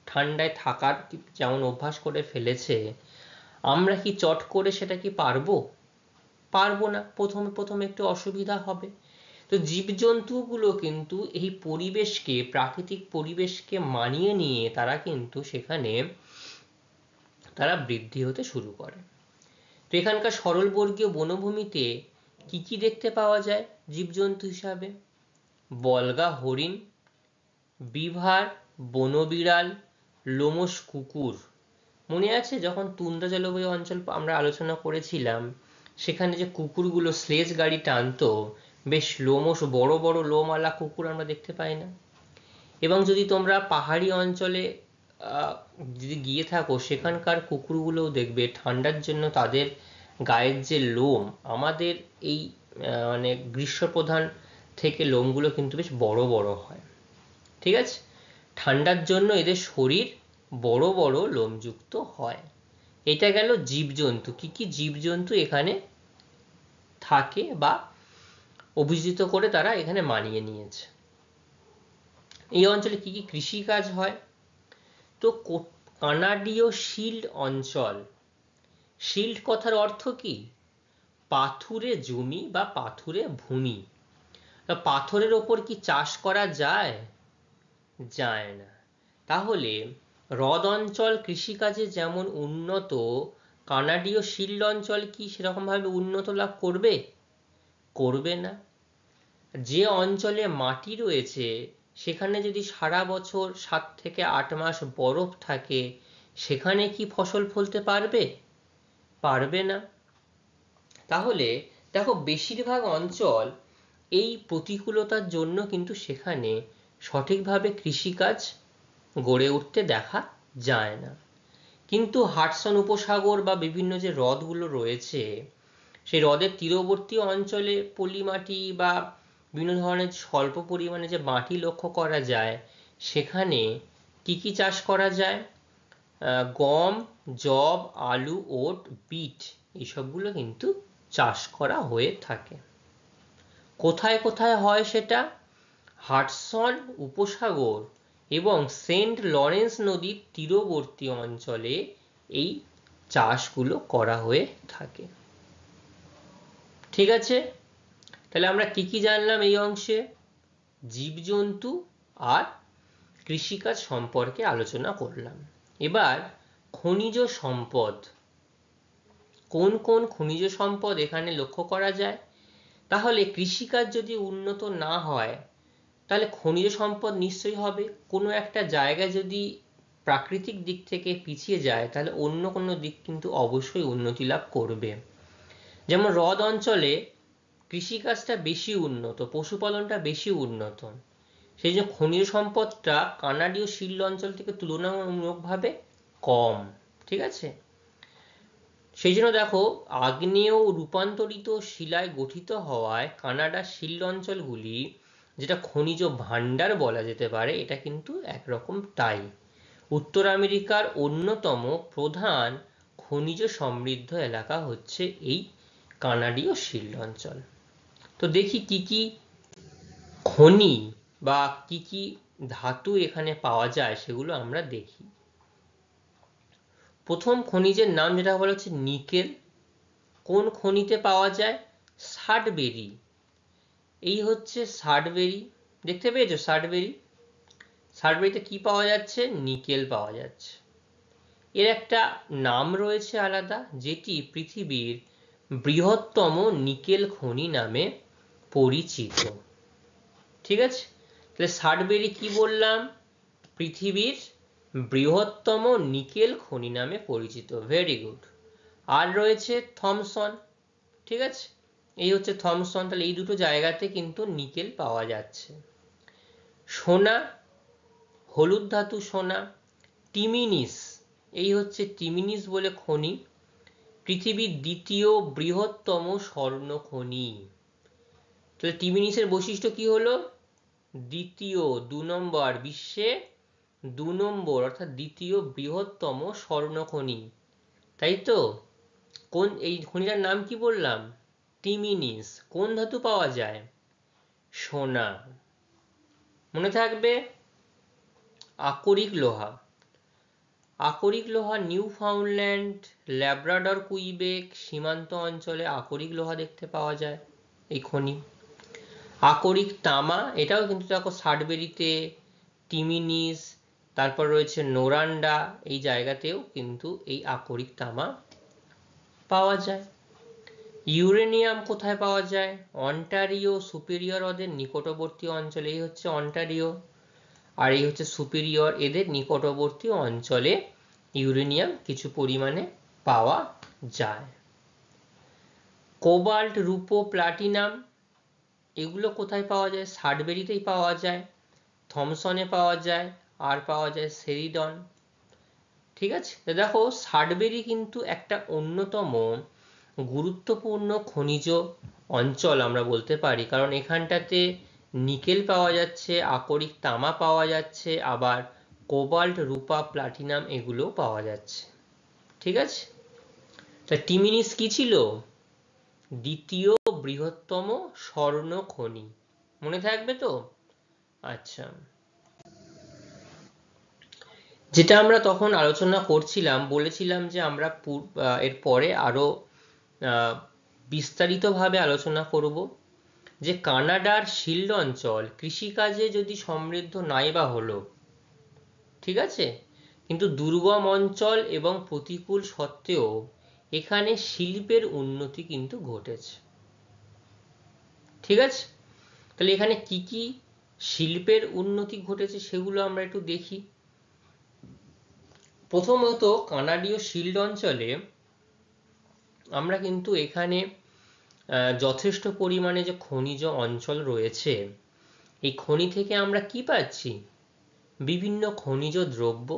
ঠান্ডায় থাকার যেমন অভ্যাস করে ফেলেছে, আমরা কি চট করে সেটা কি পারবো? পারবো না। প্রথমে একটু অসুবিধা হবে। তো জীবজন্তুগুলো কিন্তু এই পরিবেশকে, প্রাকৃতিক পরিবেশকে মানিয়ে নিয়ে তারা কিন্তু সেখানে তারা বৃদ্ধি হতে শুরু করে। তো এখানকার সরলবর্গীয় বনভূমিতে কি কি দেখতে পাওয়া যায় জীবজন্তু হিসাবে? বলগা হরিণ, বিভার, বনবিড়াল, লোমশ কুকুর। মনে আছে যখন তুন্দ্রা জলবায়ু অঞ্চল আমরা আলোচনা করেছিলাম, সেখানে যে কুকুরগুলো স্লেজ গাড়ি টানতো, বেশ লোমশ বড় বড় লোমওয়ালা কুকুর আমরা দেখতে পাই না? এবং যদি তোমরা পাহাড়ি অঞ্চলে যদি গিয়ে থাকো, সেখানকার কুকুরগুলোও দেখবে ঠান্ডার জন্য তাদের গায়ের যে লোম, আমাদের এই মানে গ্রীষ্মপ্রধান থেকে লোমগুলো কিন্তু বেশ বড় বড় হয়। ঠিক আছে? ঠান্ডার জন্য এদের শরীর বড় বড় লোমযুক্ত হয়। এটা গেল জীবজন্তু। কি কি জীবজন্তু এখানে থাকে বা অভিযোজিত করে তারা এখানে মানিয়ে নিয়েছে। এই অঞ্চলে কি কি কৃষিকাজ হয়? তো কানাডীয় শিল্ড অঞ্চল, শিল্ড কথার অর্থ কি? পাথুরে জমি বা পাথুরে ভূমি। পাথরের ওপর কি চাষ করা যায়? যায় না। তাহলে হ্রদ অঞ্চল কৃষিকাজে যেমন উন্নত, কানাডীয় শিল্ড অঞ্চল কি সেরকম ভাবে উন্নত লাভ করবে? করবে না। যে অঞ্চলে মাটি রয়েছে সেখানে যদি সারা বছর 7 থেকে 8 মাস বরফ থাকে, সেখানে কি ফসল ফলতে পারবে? পারবে না। তাহলে দেখো, বেশিরভাগ অঞ্চল এই প্রতিকূলতার জন্য কিন্তু সেখানে সঠিকভাবে কৃষিকাজ গড়ে উঠতে দেখা যায় না। কিন্তু হাডসন উপসাগর বা বিভিন্ন যে হ্রদগুলো রয়েছে, সেই হ্রদের তীরবর্তী অঞ্চলে পলি মাটি বা বিভিন্ন ধরনের স্বল্প পরিমাণে যে মাটি লক্ষ্য করা যায়, সেখানে কি কি চাষ করা যায়? গম, যব, আলু, ওট, বিট এইসবগুলো কিন্তু চাষ করা হয়ে থাকে। কোথায় কোথায় হয় সেটা? হাডসন উপসাগর এবং সেন্ট লরেন্স নদীর তীরবর্তী অঞ্চলে এই চাষগুলো করা হয়ে থাকে। ঠিক আছে, তাহলে আমরা কি কি জানলাম এই অংশে? জীবজন্তু আর কৃষিকাজ সম্পর্কে আলোচনা করলাম। এবার খনিজ সম্পদ, কোন কোন খনিজ সম্পদ এখানে লক্ষ্য করা যায়? তাহলে কৃষিকাজ যদি উন্নত না হয়, তাহলে খনিজ সম্পদ নিশ্চয়ই হবে। কোনো একটা জায়গায় যদি প্রাকৃতিক দিক থেকে পিছিয়ে যায়, তাহলে অন্য কোনো দিক কিন্তু অবশ্যই উন্নতি লাভ করবে। যেমন হ্রদ অঞ্চলে কৃষিকাজটা বেশি উন্নত, পশুপালনটা বেশি উন্নত, সেই জন্য খনিজ সম্পদটা কানাডীয় শিল্ড অঞ্চল থেকে তুলনামূলকভাবে কম। ঠিক আছে, সেই জন্য দেখো, আগ্নেয় রূপান্তরিত শিলায় গঠিত হওয়ায় কানাডার শিল্ড অঞ্চলগুলি, যেটা খনিজ ভাণ্ডার বলা যেতে পারে, এটা কিন্তু একরকম তাই। উত্তর আমেরিকার অন্যতম প্রধান খনিজ সমৃদ্ধ এলাকা হচ্ছে এই কানাডীয় শিল্ড অঞ্চল। তো দেখি কি কি খনি বা কি কি ধাতু এখানে পাওয়া যায়, সেগুলো আমরা দেখি। প্রথম খনিজের নাম যেটা বলা হচ্ছে নিকেল। কোন খনিতে পাওয়া যায়? সাডবেরি। এই হচ্ছে সাডবেরি, দেখতে পেয়েছো সাডবেরি? সাডবেরিতে কি পাওয়া যাচ্ছে? নিকেল পাওয়া যাচ্ছে। এর একটা নাম রয়েছে আলাদা, যেটি পৃথিবীর বৃহত্তম নিকেল খনি নামে পরিচিত। ঠিক আছে, তাহলে সাডবেরি কি বললাম? পৃথিবীর বৃহত্তম নিকেল খনি নামে পরিচিত। Very good. আর রয়েছে থমসন। ঠিক আছে, এই হচ্ছে থমসন। তাহলে এই দুটো জায়গাতে কিন্তু নিকেল পাওয়া যাচ্ছে। সোনা, হলুদ ধাতু সোনা। টিমিনিস, এই হচ্ছে টিমিনিস বলে খনি, পৃথিবীর দ্বিতীয় বৃহত্তম স্বর্ণ খনি। তাহলে টিমিনিসের বৈশিষ্ট্য কি হলো? দ্বিতীয়, 2 নম্বর, বিশ্বে 2 নম্বর অর্থাৎ দ্বিতীয় বৃহত্তম স্বর্ণ খনি, তাই তো? কোন এই খনিটার নাম কি বললাম? টিমিনিস। কোন ধাতু পাওয়া যায়? সোনা। মনে থাকবে। আকরিক লোহা। আকরিক লোহা নিউ ফাউন্ডল্যান্ড, ল্যাব্রাডর, কুইবেক সীমান্ত অঞ্চলে আকরিক লোহা দেখতে পাওয়া যায়, এই খনি। আকরিক তামা, এটাও কিন্তু দেখো সাডবেরিতে, টিমিনিস, তারপর রয়েছে নোরান্ডা, এই জায়গাতেও কিন্তু এই আকরিক তামা পাওয়া যায়। ইউরেনিয়াম কোথায় পাওয়া যায়? অন্টারিও সুপিরিয়র হ্রদের নিকটবর্তী অঞ্চলে, এই হচ্ছে অন্টারিও আর এই হচ্ছে সুপিরিয়র, এদের নিকটবর্তী অঞ্চলে ইউরেনিয়াম কিছু পরিমাণে পাওয়া যায়। কোবাল্ট, রূপো, প্লাটিনাম এগুলো কোথায় পাওয়া যায়? সাডবেরিতেই পাওয়া যায়, থমসনে পাওয়া যায়, আর পাওয়া যায় সেরিডন। ঠিক আছে, দেখো সাডবেরি কিন্তু একটা অন্যতম গুরুত্বপূর্ণ খনিজ অঞ্চল আমরা বলতে পারি, কারণ এখানটাতে নিকেল পাওয়া যাচ্ছে, আকরিক তামা পাওয়া যাচ্ছে, আবার কোবাল্ট, রূপা, প্লাটিনাম এগুলো পাওয়া যাচ্ছে। ঠিক আছে, তা টিমিনিস কি ছিল? দ্বিতীয় বৃহত্তম স্বর্ণ খনি। মনে থাকবে তো? আচ্ছা, যেটা আমরা তখন আলোচনা করছিলাম, বলেছিলাম যে আমরা এর পরে আরো বিস্তারিতভাবে আলোচনা করব। যে কানাডার শিল্ড অঞ্চল কৃষিকাজে যদি সমৃদ্ধ নাই বা হলো, ঠিক আছে, কিন্তু দুর্গম অঞ্চল এবং প্রতিকূল সত্ত্বেও এখানে শিল্পের উন্নতি কিন্তু ঘটেছে। ঠিক আছে, তাহলে এখানে কি কি শিল্পের উন্নতি ঘটেছে সেগুলো আমরা একটু দেখি। প্রথমত কানাডীয় শিল্ড অঞ্চলে আমরা কিন্তু এখানে যথেষ্ট পরিমাণে যে খনিজ অঞ্চল রয়েছে, এই খনি থেকে আমরা কি পাচ্ছি? বিভিন্ন খনিজ দ্রব্য।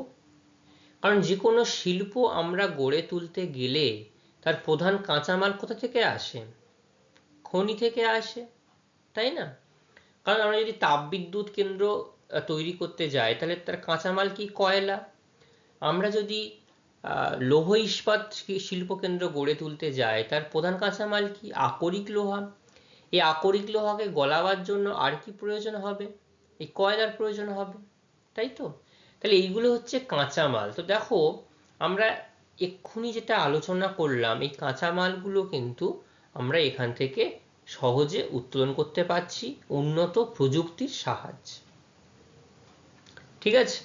কারণ যে কোনো শিল্প আমরা গড়ে তুলতে গেলে তার প্রধান কাঁচামাল কোথা থেকে আসে? খনি থেকে আসে, তাই না? কারণ আমরা যদি তাপবিদ্যুৎ কেন্দ্র তৈরি করতে যাই তাহলে তার কাঁচামাল কি? কয়লা। আমরা যদি লৌহ ইস্পাত শিল্প কেন্দ্র গড়ে তুলতে যাই তার প্রধান কাঁচামাল কি? আকরিক লোহা। এই আকরিক লোহাকে গলাবার জন্য আর কি প্রয়োজন হবে? এই কয়লার প্রয়োজন হবে, তাই তো? তাহলে এইগুলো হচ্ছে কাঁচামাল। তো দেখো আমরা এক্ষুনি যেটা আলোচনা করলাম, এই কাঁচামালগুলো কিন্তু আমরা এখান থেকে সহজে উত্তোলন করতে পারছি উন্নত প্রযুক্তির সাহায্যে। ঠিক আছে,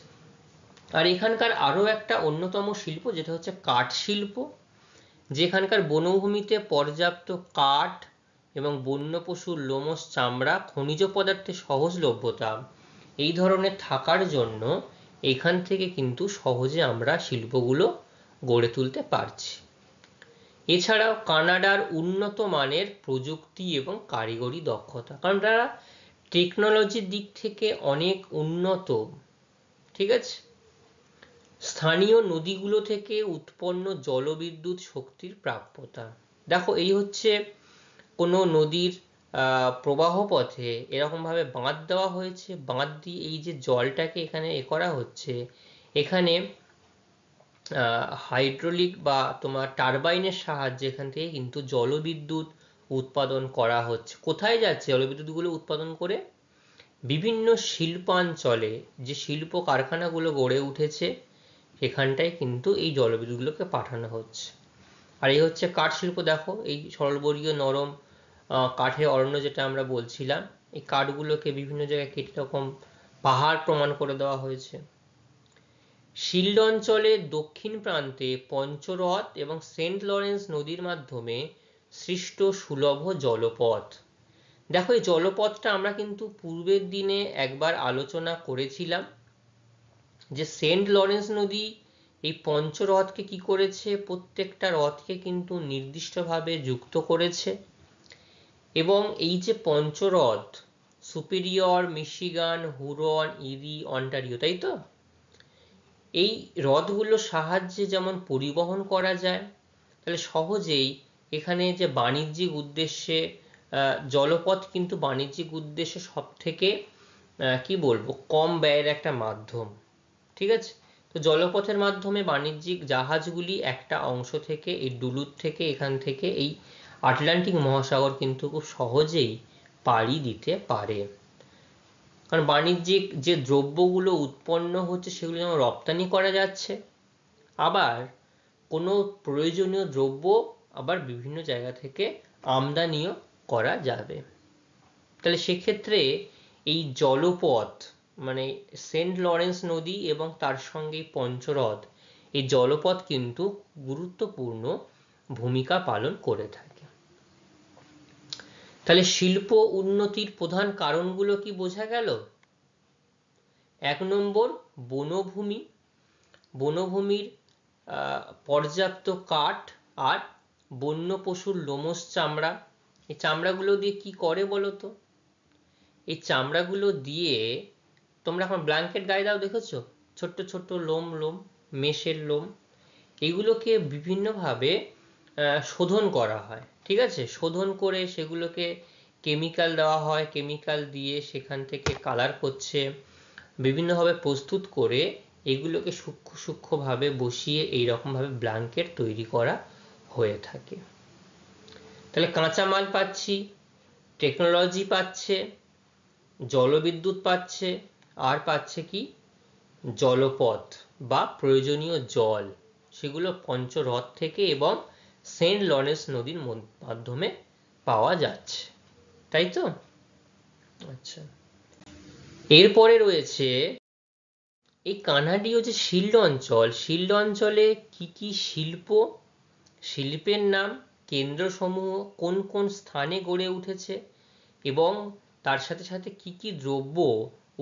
আর এখানকার আরো একটা অন্যতম শিল্প যেটা হচ্ছে কাঠ শিল্প, যেখানকার বনভূমিতে পর্যাপ্ত কাঠ এবং বন্য পশুর লোমশ, চামড়া, খনিজ পদার্থের সহজলভ্যতা এই ধরনের থাকার জন্য এখান থেকে কিন্তু সহজে আমরা শিল্পগুলো গড়ে তুলতে পারছি। এছাড়াও কানাডার উন্নত মানের প্রযুক্তি এবং কারিগরি দক্ষতা, কারণ তারা টেকনোলজির দিক থেকে অনেক উন্নত। ঠিক আছে, স্থানীয় নদীগুলো থেকে উৎপন্ন জলবিদ্যুৎ শক্তির প্রাপ্যতা। দেখো এই হচ্ছে কোনো নদীর প্রবাহ পথে এরকম ভাবে বাঁধ দেওয়া হয়েছে, বাঁধ দিয়ে এই যে জলটাকে এখানে করা হচ্ছে, এখানে হাইড্রোলিক বা তোমার টারবাইনের সাহায্যে এখান থেকে কিন্তু জলবিদ্যুৎ উৎপাদন করা হচ্ছে। কোথায় যাচ্ছে জলবিদ্যুৎগুলো উৎপাদন করে? বিভিন্ন শিল্পাঞ্চলে যে শিল্প কারখানাগুলো গড়ে উঠেছে সেখানটায় কিন্তু এই জলবিদ্যুৎগুলোকে পাঠানো হচ্ছে। আর এই হচ্ছে কাঠ শিল্প। দেখো এই সরলবর্গীয় নরম কাঠের অরণ্য যেটা আমরা বলছিলাম, এই কাঠগুলোকে বিভিন্ন জায়গায় কেটে রকম পাহাড় প্রমাণ করে দেওয়া হয়েছে। শিল্ড অঞ্চলের দক্ষিণ প্রান্তে পঞ্চরথ এবং সেন্ট লরেন্স নদীর মাধ্যমে সৃষ্ট সুলভ জলপথ। দেখো এই জলপথটা আমরা কিন্তু পূর্বের দিনে একবার আলোচনা করেছিলাম যে সেন্ট লরেন্স নদী এই পঞ্চরথকে কি করেছে? প্রত্যেকটা রথকে কিন্তু নির্দিষ্টভাবে যুক্ত করেছে। এবং এই যে পঞ্চরথ, সুপিরিয়র, মিশিগান, হুরন, ইরি, অন্টারিও, তাই তো? এই রথগুলোর সাহায্যে যেমন পরিবহন করা যায়, তাহলে সহজেই এখানে যে বাণিজ্যিক উদ্দেশ্যে জলপথ কিন্তু বাণিজ্যিক উদ্দেশ্যে সব থেকে কি বলবো কম ব্যয়ের একটা মাধ্যম। ঠিক আছে, তো জলপথের মাধ্যমে বাণিজ্যিক জাহাজগুলি একটা অংশ থেকে এই ডুলুথ থেকে এখান থেকে এই আটলান্টিক মহাসাগর কিন্তু খুব সহজেই পাড়ি দিতে পারে। কারণ বাণিজ্যিক যে দ্রব্যগুলো উৎপন্ন হচ্ছে সেগুলো যেমন রপ্তানি করা যাচ্ছে, আবার কোনো প্রয়োজনীয় দ্রব্য আবার বিভিন্ন জায়গা থেকে আমদানিও করা যাবে। তাহলে সেক্ষেত্রে এই জলপথ মানে সেন্ট লরেন্স নদী এবং তার সঙ্গে পঞ্চরথ, এই জলপথ কিন্তু গুরুত্বপূর্ণ ভূমিকা পালন করে থাকে। তাহলে শিল্প উন্নতির প্রধান কারণগুলো কি বোঝা গেল? 1 নম্বর বনভূমি, বনভূমির পর্যাপ্ত কাঠ আর বন্য পশুর লোমশ, চামড়া। এই চামড়াগুলো দিয়ে কি করে বলো তো? এই চামড়াগুলো দিয়ে তোমরা এখন ব্ল্যাঙ্কেট গায়ে দাও, দেখেছো? ছোট্ট ছোট্ট লোম, মেষের লোম, এগুলোকে বিভিন্নভাবে শোধন করা হয়। ঠিক আছে, শোধন করে সেগুলোকে কেমিক্যাল দেওয়া হয়, কেমিক্যাল দিয়ে সেখান থেকে কালার করছে, বিভিন্নভাবে প্রস্তুত করে এগুলোকে সূক্ষ্ম সূক্ষ্মভাবে বসিয়ে এইরকমভাবে ব্ল্যাঙ্কেট তৈরি করা হয়ে থাকে। তাহলে কাঁচামাল পাচ্ছি, টেকনোলজি পাচ্ছে, জলবিদ্যুৎ পাচ্ছে, আর পাচ্ছে কি? জলপথ বা প্রয়োজনীয় জল, সেগুলো পঞ্চরথ থেকে এবং সেন্ট লরেন্স নদীর মাধ্যমে পাওয়া যাচ্ছে। তাই তো? আচ্ছা, এরপরে রয়েছে এই কানাডীয় যে শিল্ড অঞ্চলে কি কি শিল্পের নাম, কেন্দ্রসমূহ কোন কোন স্থানে গড়ে উঠেছে এবং তার সাথে সাথে কি কি দ্রব্য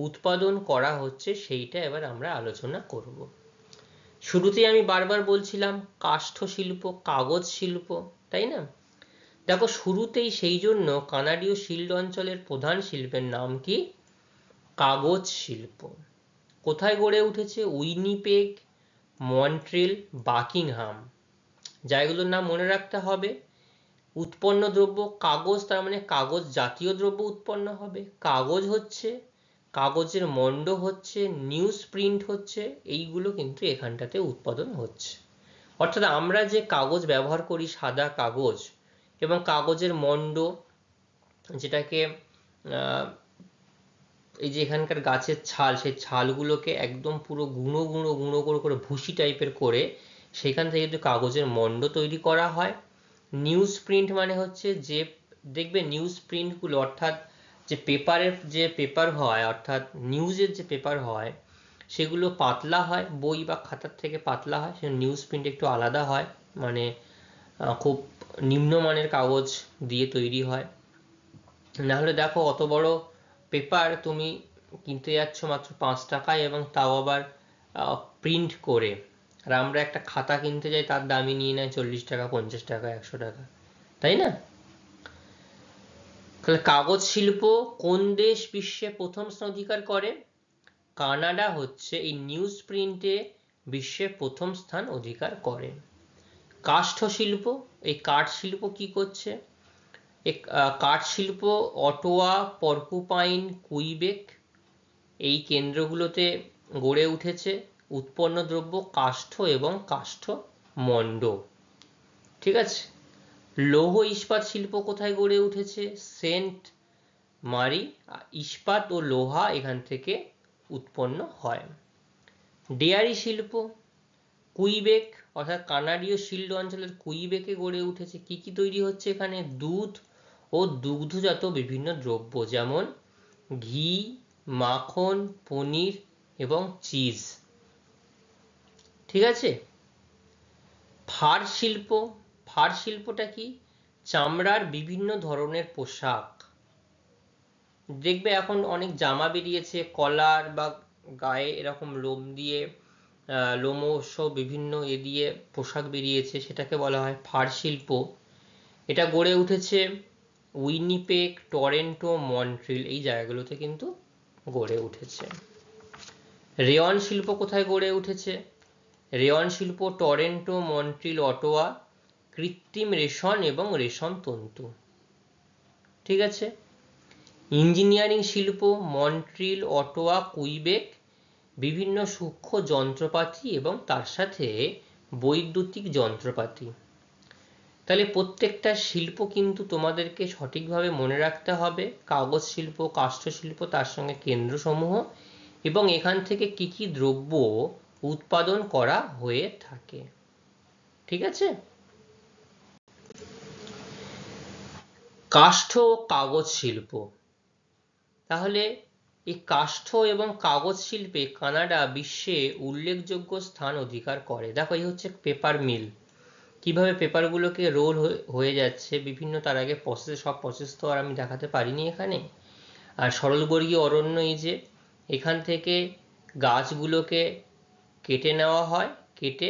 উৎপাদন করা হচ্ছে সেইটা এবার আমরা আলোচনা করব। শুরুতেই আমি বারবার বলছিলাম কাষ্ঠ শিল্প, কাগজ শিল্প, তাই না? দেখো শুরুতেই সেই জন্য কানাডীয় শিল্ড অঞ্চলের প্রধান শিল্পের নাম কি? কাগজ শিল্প। কোথায় গড়ে উঠেছে? উইনিপেগ, মন্ট্রিল, বাকিংহাম, জায়গাগুলোর নাম মনে রাখতে হবে। উৎপন্ন দ্রব্য কাগজ, তার মানে কাগজ জাতীয় দ্রব্য উৎপন্ন হবে। কাগজ হচ্ছে, কাগজের মণ্ড হচ্ছে, নিউজ প্রিন্ট হচ্ছে, এইগুলো কিন্তু এখানটাতে উৎপাদন হচ্ছে। অর্থাৎ আমরা যে কাগজ ব্যবহার করি, সাদা কাগজ, এবং কাগজের মণ্ড, যেটাকে এই যে এখানকার গাছের ছাল, সেই ছালগুলোকে একদম পুরো গুঁড়ো গুঁড়ো গুঁড়ো করে করে ভুসি টাইপের করে সেখান থেকে যদি কাগজের মণ্ড তৈরি করা হয়। নিউজ প্রিন্ট মানে হচ্ছে যে, দেখবে নিউজ প্রিন্টগুলো, অর্থাৎ যে পেপারের যে পেপার হয়, অর্থাৎ নিউজের যে পেপার হয়, সেগুলো পাতলা হয়, বই বা খাতার থেকে পাতলা হয়, সে নিউজ প্রিন্ট একটু আলাদা হয়, মানে খুব নিম্নমানের কাগজ দিয়ে তৈরি হয়। নাহলে দেখো অত বড় পেপার তুমি কিনতে যাচ্ছ মাত্র 5 টাকায়, এবং তাও আবার প্রিন্ট করে। আর আমরা একটা খাতা কিনতে যাই, তার দামই নিয়ে নেয় 40 টাকা, 50 টাকা, 100 টাকা, তাই না? তাহলে কাগজ শিল্প কোন দেশ বিশ্বে প্রথম স্থান অধিকার করে? কানাডা হচ্ছে এই নিউজ প্রিন্টে বিশ্বে প্রথম স্থান অধিকার করে। কাষ্ঠ শিল্প, এই কাঠ শিল্প কি করছে? কাঠ শিল্প অটোয়া, পর্কুপাইন, কুইবেক, এই কেন্দ্রগুলোতে গড়ে উঠেছে। উৎপন্ন দ্রব্য কাষ্ঠ এবং কাষ্ঠ মণ্ড, ঠিক আছে। লৌহ ইস্পাত শিল্প কোথায় গড়ে উঠেছে? সেন্ট মারি, ইস্পাত ও লোহা এখান থেকে উৎপন্ন হয়। ডেয়ারি শিল্প কুইবেক, অর্থাৎ কানাডীয় শিল্ড অঞ্চলের কুইবেকে গড়ে উঠেছে। কি কি তৈরি হচ্ছে এখানে? দুধ ও দুগ্ধজাত বিভিন্ন দ্রব্য, যেমন ঘি, মাখন, পনির এবং চিজ, ঠিক আছে। ফার শিল্প, ফার শিল্পটা কি? চামড়ার বিভিন্ন ধরনের পোশাক। দেখবে এখন অনেক জামা বেরিয়েছে কলার বা গায়ে এরকম লোম দিয়ে, লোমশ বিভিন্ন দিয়ে পোশাক বেরিয়েছে, সেটাকে বলা হয় ফার শিল্প। এটা গড়ে উঠেছে উইনিপেগ, টরেন্টো, মন্ট্রিল, এই জায়গাগুলোতে কিন্তু গড়ে উঠেছে। রেয়ন শিল্প কোথায় গড়ে উঠেছে? রেয়ন শিল্প টরেন্টো, মন্ট্রিল, অটোয়া, কৃত্রিম রেশম এবং রেশম তন্তু, ঠিক আছে। ইঞ্জিনিয়ারিং শিল্প মন্ট্রিল, অটোয়া, কুইবেক, বিভিন্ন সূক্ষ্ম যন্ত্রপাতি এবং তার সাথে বৈদ্যুতিক যন্ত্রপাতি। তাহলে প্রত্যেকটা শিল্প কিন্তু তোমাদেরকে সঠিকভাবে মনে রাখতে হবে। কাগজ শিল্প, কাষ্ঠ শিল্প, তার সঙ্গে কেন্দ্রসমূহ, এবং এখান থেকে কি কি দ্রব্য উৎপাদন করা হয়ে থাকে, ঠিক আছে। কাষ্ঠ ও কাগজ শিল্প, তাহলে এই কাষ্ঠ এবং কাগজ শিল্পে কানাডা বিশ্বে উল্লেখযোগ্য স্থান অধিকার করে। দেখো এই হচ্ছে পেপার মিল, কিভাবে পেপারগুলোকে রোল হয়ে যাচ্ছে বিভিন্ন, তার আগে প্রসেস, সব প্রসেস তো আর আমি দেখাতে পারিনি এখানে। আর সরলবর্গীয় অরণ্য, এই যে এখান থেকে গাছগুলোকে কেটে নেওয়া হয়, কেটে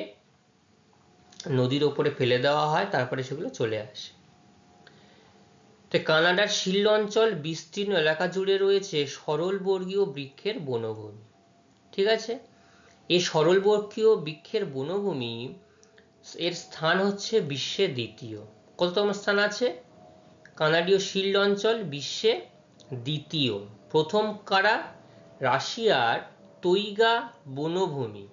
নদীর ওপরে ফেলে দেওয়া হয়, তারপরে সেগুলো চলে আসে। তো কানাডার শিল্ড অঞ্চল বিস্তীর্ণ এলাকা জুড়ে রয়েছে সরলবর্গীয় বৃক্ষের বনভূমি, ঠিক আছে। এই সরলবর্গীয় বৃক্ষের বনভূমি এর স্থান হচ্ছে বিশ্বে দ্বিতীয়। কততম স্থান আছে? কানাডীয় শিল্ড অঞ্চল বিশ্বে দ্বিতীয়। প্রথম কারা? রাশিয়ার তৈগা বনভূমি।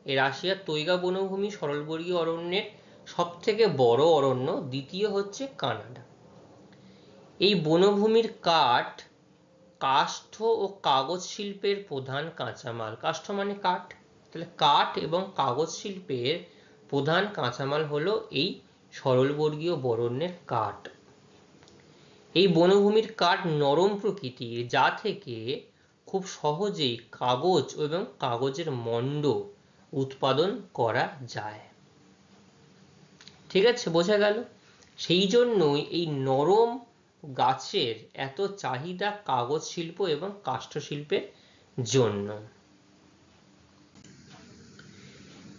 এই রাশিয়ার তৈগা বনভূমি সরলবর্গীয় অরণ্যের সব থেকে বড় অরণ্য। দ্বিতীয় হচ্ছে কানাডা। এই বনভূমির কাঠ কাষ্ঠ ও কাগজ শিল্পের প্রধান কাঁচামাল। কাষ্ঠ মানে কাঠ, তাহলে কাঠ এবং কাগজ শিল্পের প্রধান কাঁচামাল হলো এই সরলবর্গীয় অরণ্যের কাঠ। এই বনভূমির কাঠ নরম প্রকৃতির, যা থেকে খুব সহজেই কাগজ এবং কাগজের মণ্ড উৎপাদন করা যায়। ঠিক আছে, বোঝা গেল? সেই জন্যই এই নরম গাছের এত চাহিদা কাগজ শিল্প এবং কাষ্ঠ শিল্পের জন্য।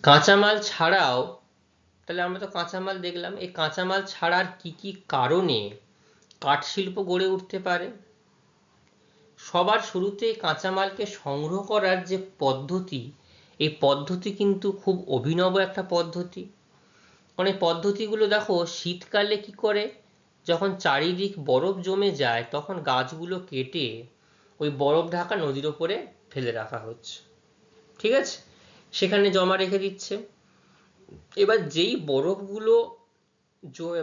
কাঁচামাল ছাড়াও, তাহলে আমরা তো কাঁচামাল দেখলাম, এই কাঁচামাল ছাড়ার কি কি কারণে কাঠ শিল্প গড়ে উঠতে পারে? সবার শুরুতে কাঁচামালকে সংগ্রহ করার যে পদ্ধতি, এই পদ্ধতি কিন্তু খুব অভিনব একটা পদ্ধতি। মানে পদ্ধতিগুলো দেখো, শীতকালে কি করে, যখন চারিদিক বরফ জমে যায় তখন গাছগুলো কেটে ওই বরফ ঢাকা নদীর ওপরে ফেলে রাখা হচ্ছে। ঠিক আছে, সেখানে জমা রেখে দিচ্ছে। এবার যেই বরফগুলো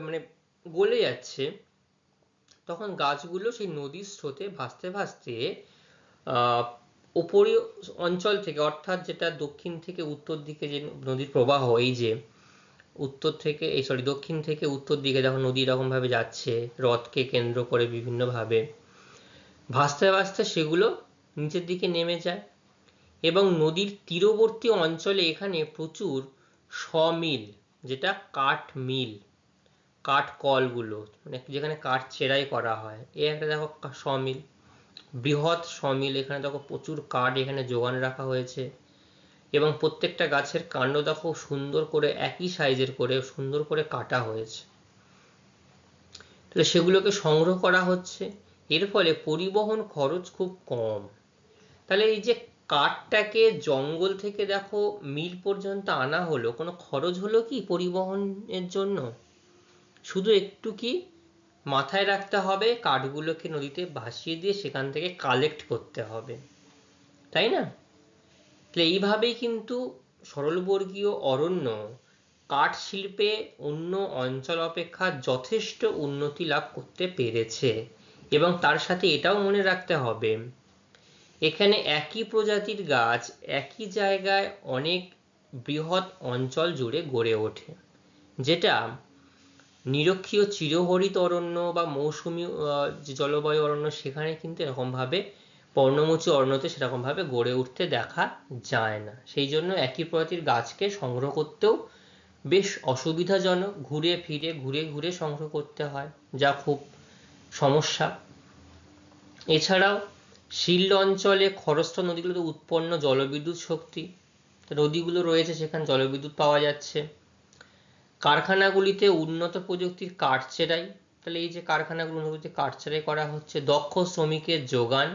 মানে গলে যাচ্ছে, তখন গাছগুলো সেই নদীর স্রোতে ভাসতে ভাসতে উপরীয় অঞ্চল থেকে, অর্থাৎ যেটা দক্ষিণ থেকে উত্তর দিকে যে নদীর প্রবাহ, এই যে দক্ষিণ থেকে উত্তর দিকে যখন নদী এরকম ভাবে যাচ্ছে হ্রদকে কেন্দ্র করে বিভিন্নভাবে ভাসতে ভাসতে সেগুলো নিচের দিকে নেমে যায়। এবং নদীর তীরবর্তী অঞ্চলে এখানে প্রচুর সমিল, যেটা কাঠ মিল, কাঠ কলগুলো, মানে যেখানে কাঠ চেরাই করা হয়, এই একটা দেখো সমিল, বৃহৎ সমিল। এখানে দেখো প্রচুর কাঠ এখানে যোগান রাখা হয়েছে এবং প্রত্যেকটা গাছের কাণ্ড দেখো সুন্দর করে একই সাইজের করে সুন্দর করে কাটা হয়েছে। তাহলে সেগুলোকে সংগ্রহ করা হচ্ছে, এর ফলে পরিবহন খরচ খুব কম। তাহলে এই যে কাঠটাকে জঙ্গল থেকে দেখো মিল পর্যন্ত আনা হলো, কোনো খরচ হলো কি পরিবহনের জন্য? শুধু একটু কি মাথায় রাখতে হবে, কাঠগুলোকে নদীতে ভাসিয়ে দিয়ে সেখান থেকে কালেক্ট করতে হবে, তাই না? তাহলে এইভাবেই কিন্তু সরলবর্গীয় অরণ্য কাঠ শিল্পে অন্য অঞ্চল অপেক্ষা যথেষ্ট উন্নতি লাভ করতে পেরেছে। এবং তার সাথে এটাও মনে রাখতে হবে, এখানে একই প্রজাতির গাছ একই জায়গায় অনেক বৃহৎ অঞ্চল জুড়ে গড়ে ওঠে, যেটা নিরক্ষীয় চিরহরিত অরণ্য বা মৌসুমী যে জলবায়ু অরণ্য, সেখানে কিন্তু এরকম ভাবে পর্ণমোচী অরণ্যতে সেরকম ভাবে গড়ে উঠতে দেখা যায় না। সেই জন্য একই প্রজাতির গাছকে সংগ্রহ করতেও বেশ অসুবিধাজনক, ঘুরে ফিরে ঘুরে ঘুরে সংগ্রহ করতে হয়, যা খুব সমস্যা। এছাড়াও শিল্ড অঞ্চলে খরস্রোতা নদীগুলোতে উৎপন্ন জলবিদ্যুৎ শক্তি, নদীগুলো রয়েছে সেখানে জলবিদ্যুৎ পাওয়া যাচ্ছে। কারখানাগুলিতে উন্নত প্রযুক্তির কাঠ চেরাই, তাহলে এই যে কারখানাগুলো উন্নত প্রযুক্তির কাঠ চেরাই করা হচ্ছে, দক্ষ শ্রমিকের যোগান,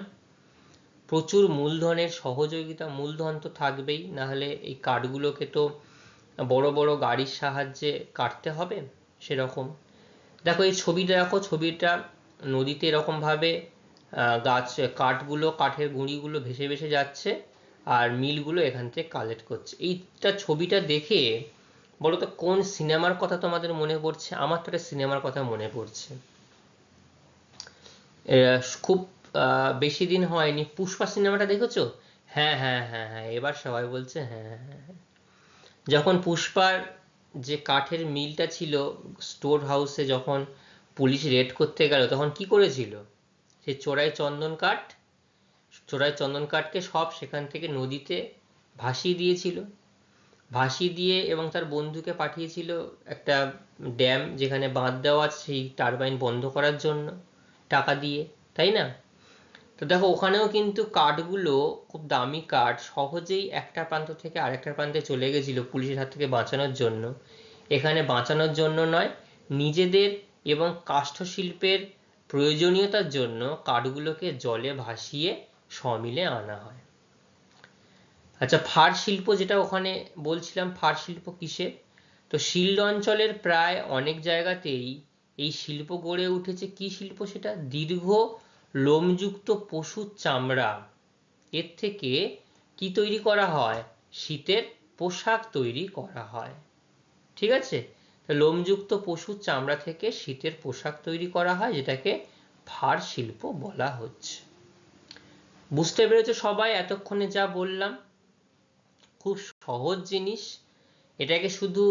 প্রচুর মূলধনের সহযোগিতা, মূলধন তো থাকবেই, না হলে এই কাঠগুলোকে তো বড় বড় গাড়ির সাহায্যে কাটতে হবে। সেরকম দেখো এই ছবিটা, দেখো ছবিটা নদীতে এরকম ভাবে গাছ কাঠগুলো, কাঠের গুঁড়িগুলো ভেসে ভেসে যাচ্ছে আর মিলগুলো এখান থেকে কালেক্ট করছে। এইটা ছবিটা দেখে বলো তো কোন সিনেমার কথা তোমাদের মনে পড়ছে? আমার তো একটা সিনেমার কথা মনে পড়ছে, খুব বেশি দিন হয়নি, পুষ্পা সিনেমাটা দেখেছো? হ্যাঁ হ্যাঁ হ্যাঁ হ্যাঁ, এবার সবাই বলছে হ্যাঁ হ্যাঁ হ্যাঁ। যখন পুষ্পার যে কাঠের মিলটা ছিল স্টোর হাউসে, যখন পুলিশ রেড করতে গেল তখন কি করেছিল, সেই চোরাই চন্দন কাঠকে সব সেখান থেকে নদীতে ভাসিয়ে দিয়েছিল, ভাসিয়ে দিয়ে এবং তার বন্ধুকে পাঠিয়েছিল একটা ড্যাম যেখানে বাঁধ দেওয়া আছে সেই টারবাইন বন্ধ করার জন্য টাকা দিয়ে, তাই না? তো দেখো ওখানেও কিন্তু কাঠগুলো খুব দামি কাঠ সহজেই একটা প্রান্ত থেকে আরেকটা প্রান্তে চলে গেছিল পুলিশের হাত থেকে বাঁচানোর জন্য। এখানে বাঁচানোর জন্য নয়, নিজেদের এবং কাষ্ঠ শিল্পের প্রয়োজনীয়তার জন্য কাঠগুলোকে জলে ভাসিয়ে সমিলে আনা হয়। আচ্ছা, ফার শিল্প যেটা ওখানে বলছিলাম, ফার শিল্প কিসে? তো শিল্ড অঞ্চলের প্রায় অনেক জায়গাতেই এই শিল্প গড়ে উঠেছে। কি শিল্প সেটা? দীর্ঘ লোমযুক্ত পশুর চামড়া, এর থেকে কি তৈরি করা হয়? শীতের পোশাক তৈরি করা হয়। ঠিক আছে, লোমযুক্ত পশুর চামড়া থেকে শীতের পোশাক তৈরি করা হয়, যেটাকে ফার শিল্প বলা হচ্ছে। বুঝতে পেরেছো সবাই এতক্ষণে যা বললাম? খুব সহজ জিনিস, এটাকে শুধু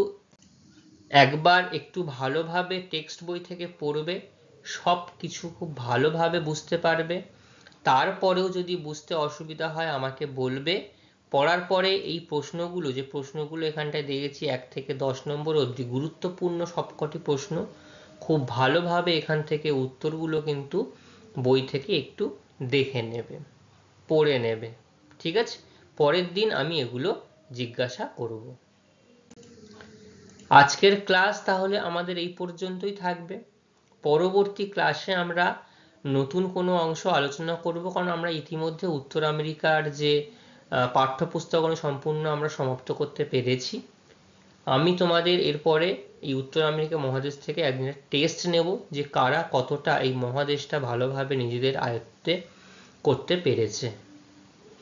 একবার একটু ভালোভাবে টেক্সট বই থেকে পড়বে, সব কিছু খুব ভালোভাবে বুঝতে পারবে। তারপরেও যদি বুঝতে অসুবিধা হয় আমাকে বলবে। পড়ার পরে এই প্রশ্নগুলো, যে প্রশ্নগুলো এখানটায় দিয়েছি 1 থেকে 10 নম্বর অবধি গুরুত্বপূর্ণ সবকটি প্রশ্ন, খুব ভালোভাবে এখান থেকে উত্তরগুলো কিন্তু বই থেকে একটু দেখে নেবে, পড়ে নেবে, ঠিক আছে? পরের দিন আমি এগুলো জিজ্ঞাসা করব। আজকের ক্লাস তাহলে আমাদের এই পর্যন্তই থাকবে। পরবর্তী ক্লাসে আমরা নতুন কোনো অংশ আলোচনা করব, কারণ আমরা ইতিমধ্যে উত্তর আমেরিকার যে পাঠ্যপুস্তক সম্পূর্ণ আমরা সমাপ্ত করতে পেরেছি। আমি তোমাদের এরপরে এই উত্তর আমেরিকা মহাদেশ থেকে একদিনের টেস্ট নেব, যে কারা কতটা এই মহাদেশটা ভালোভাবে নিজেদের আয়ত্তে করতে পেরেছে।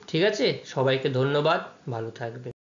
ঠিক আছে, সবাইকে ধন্যবাদ, ভালো থাকবে।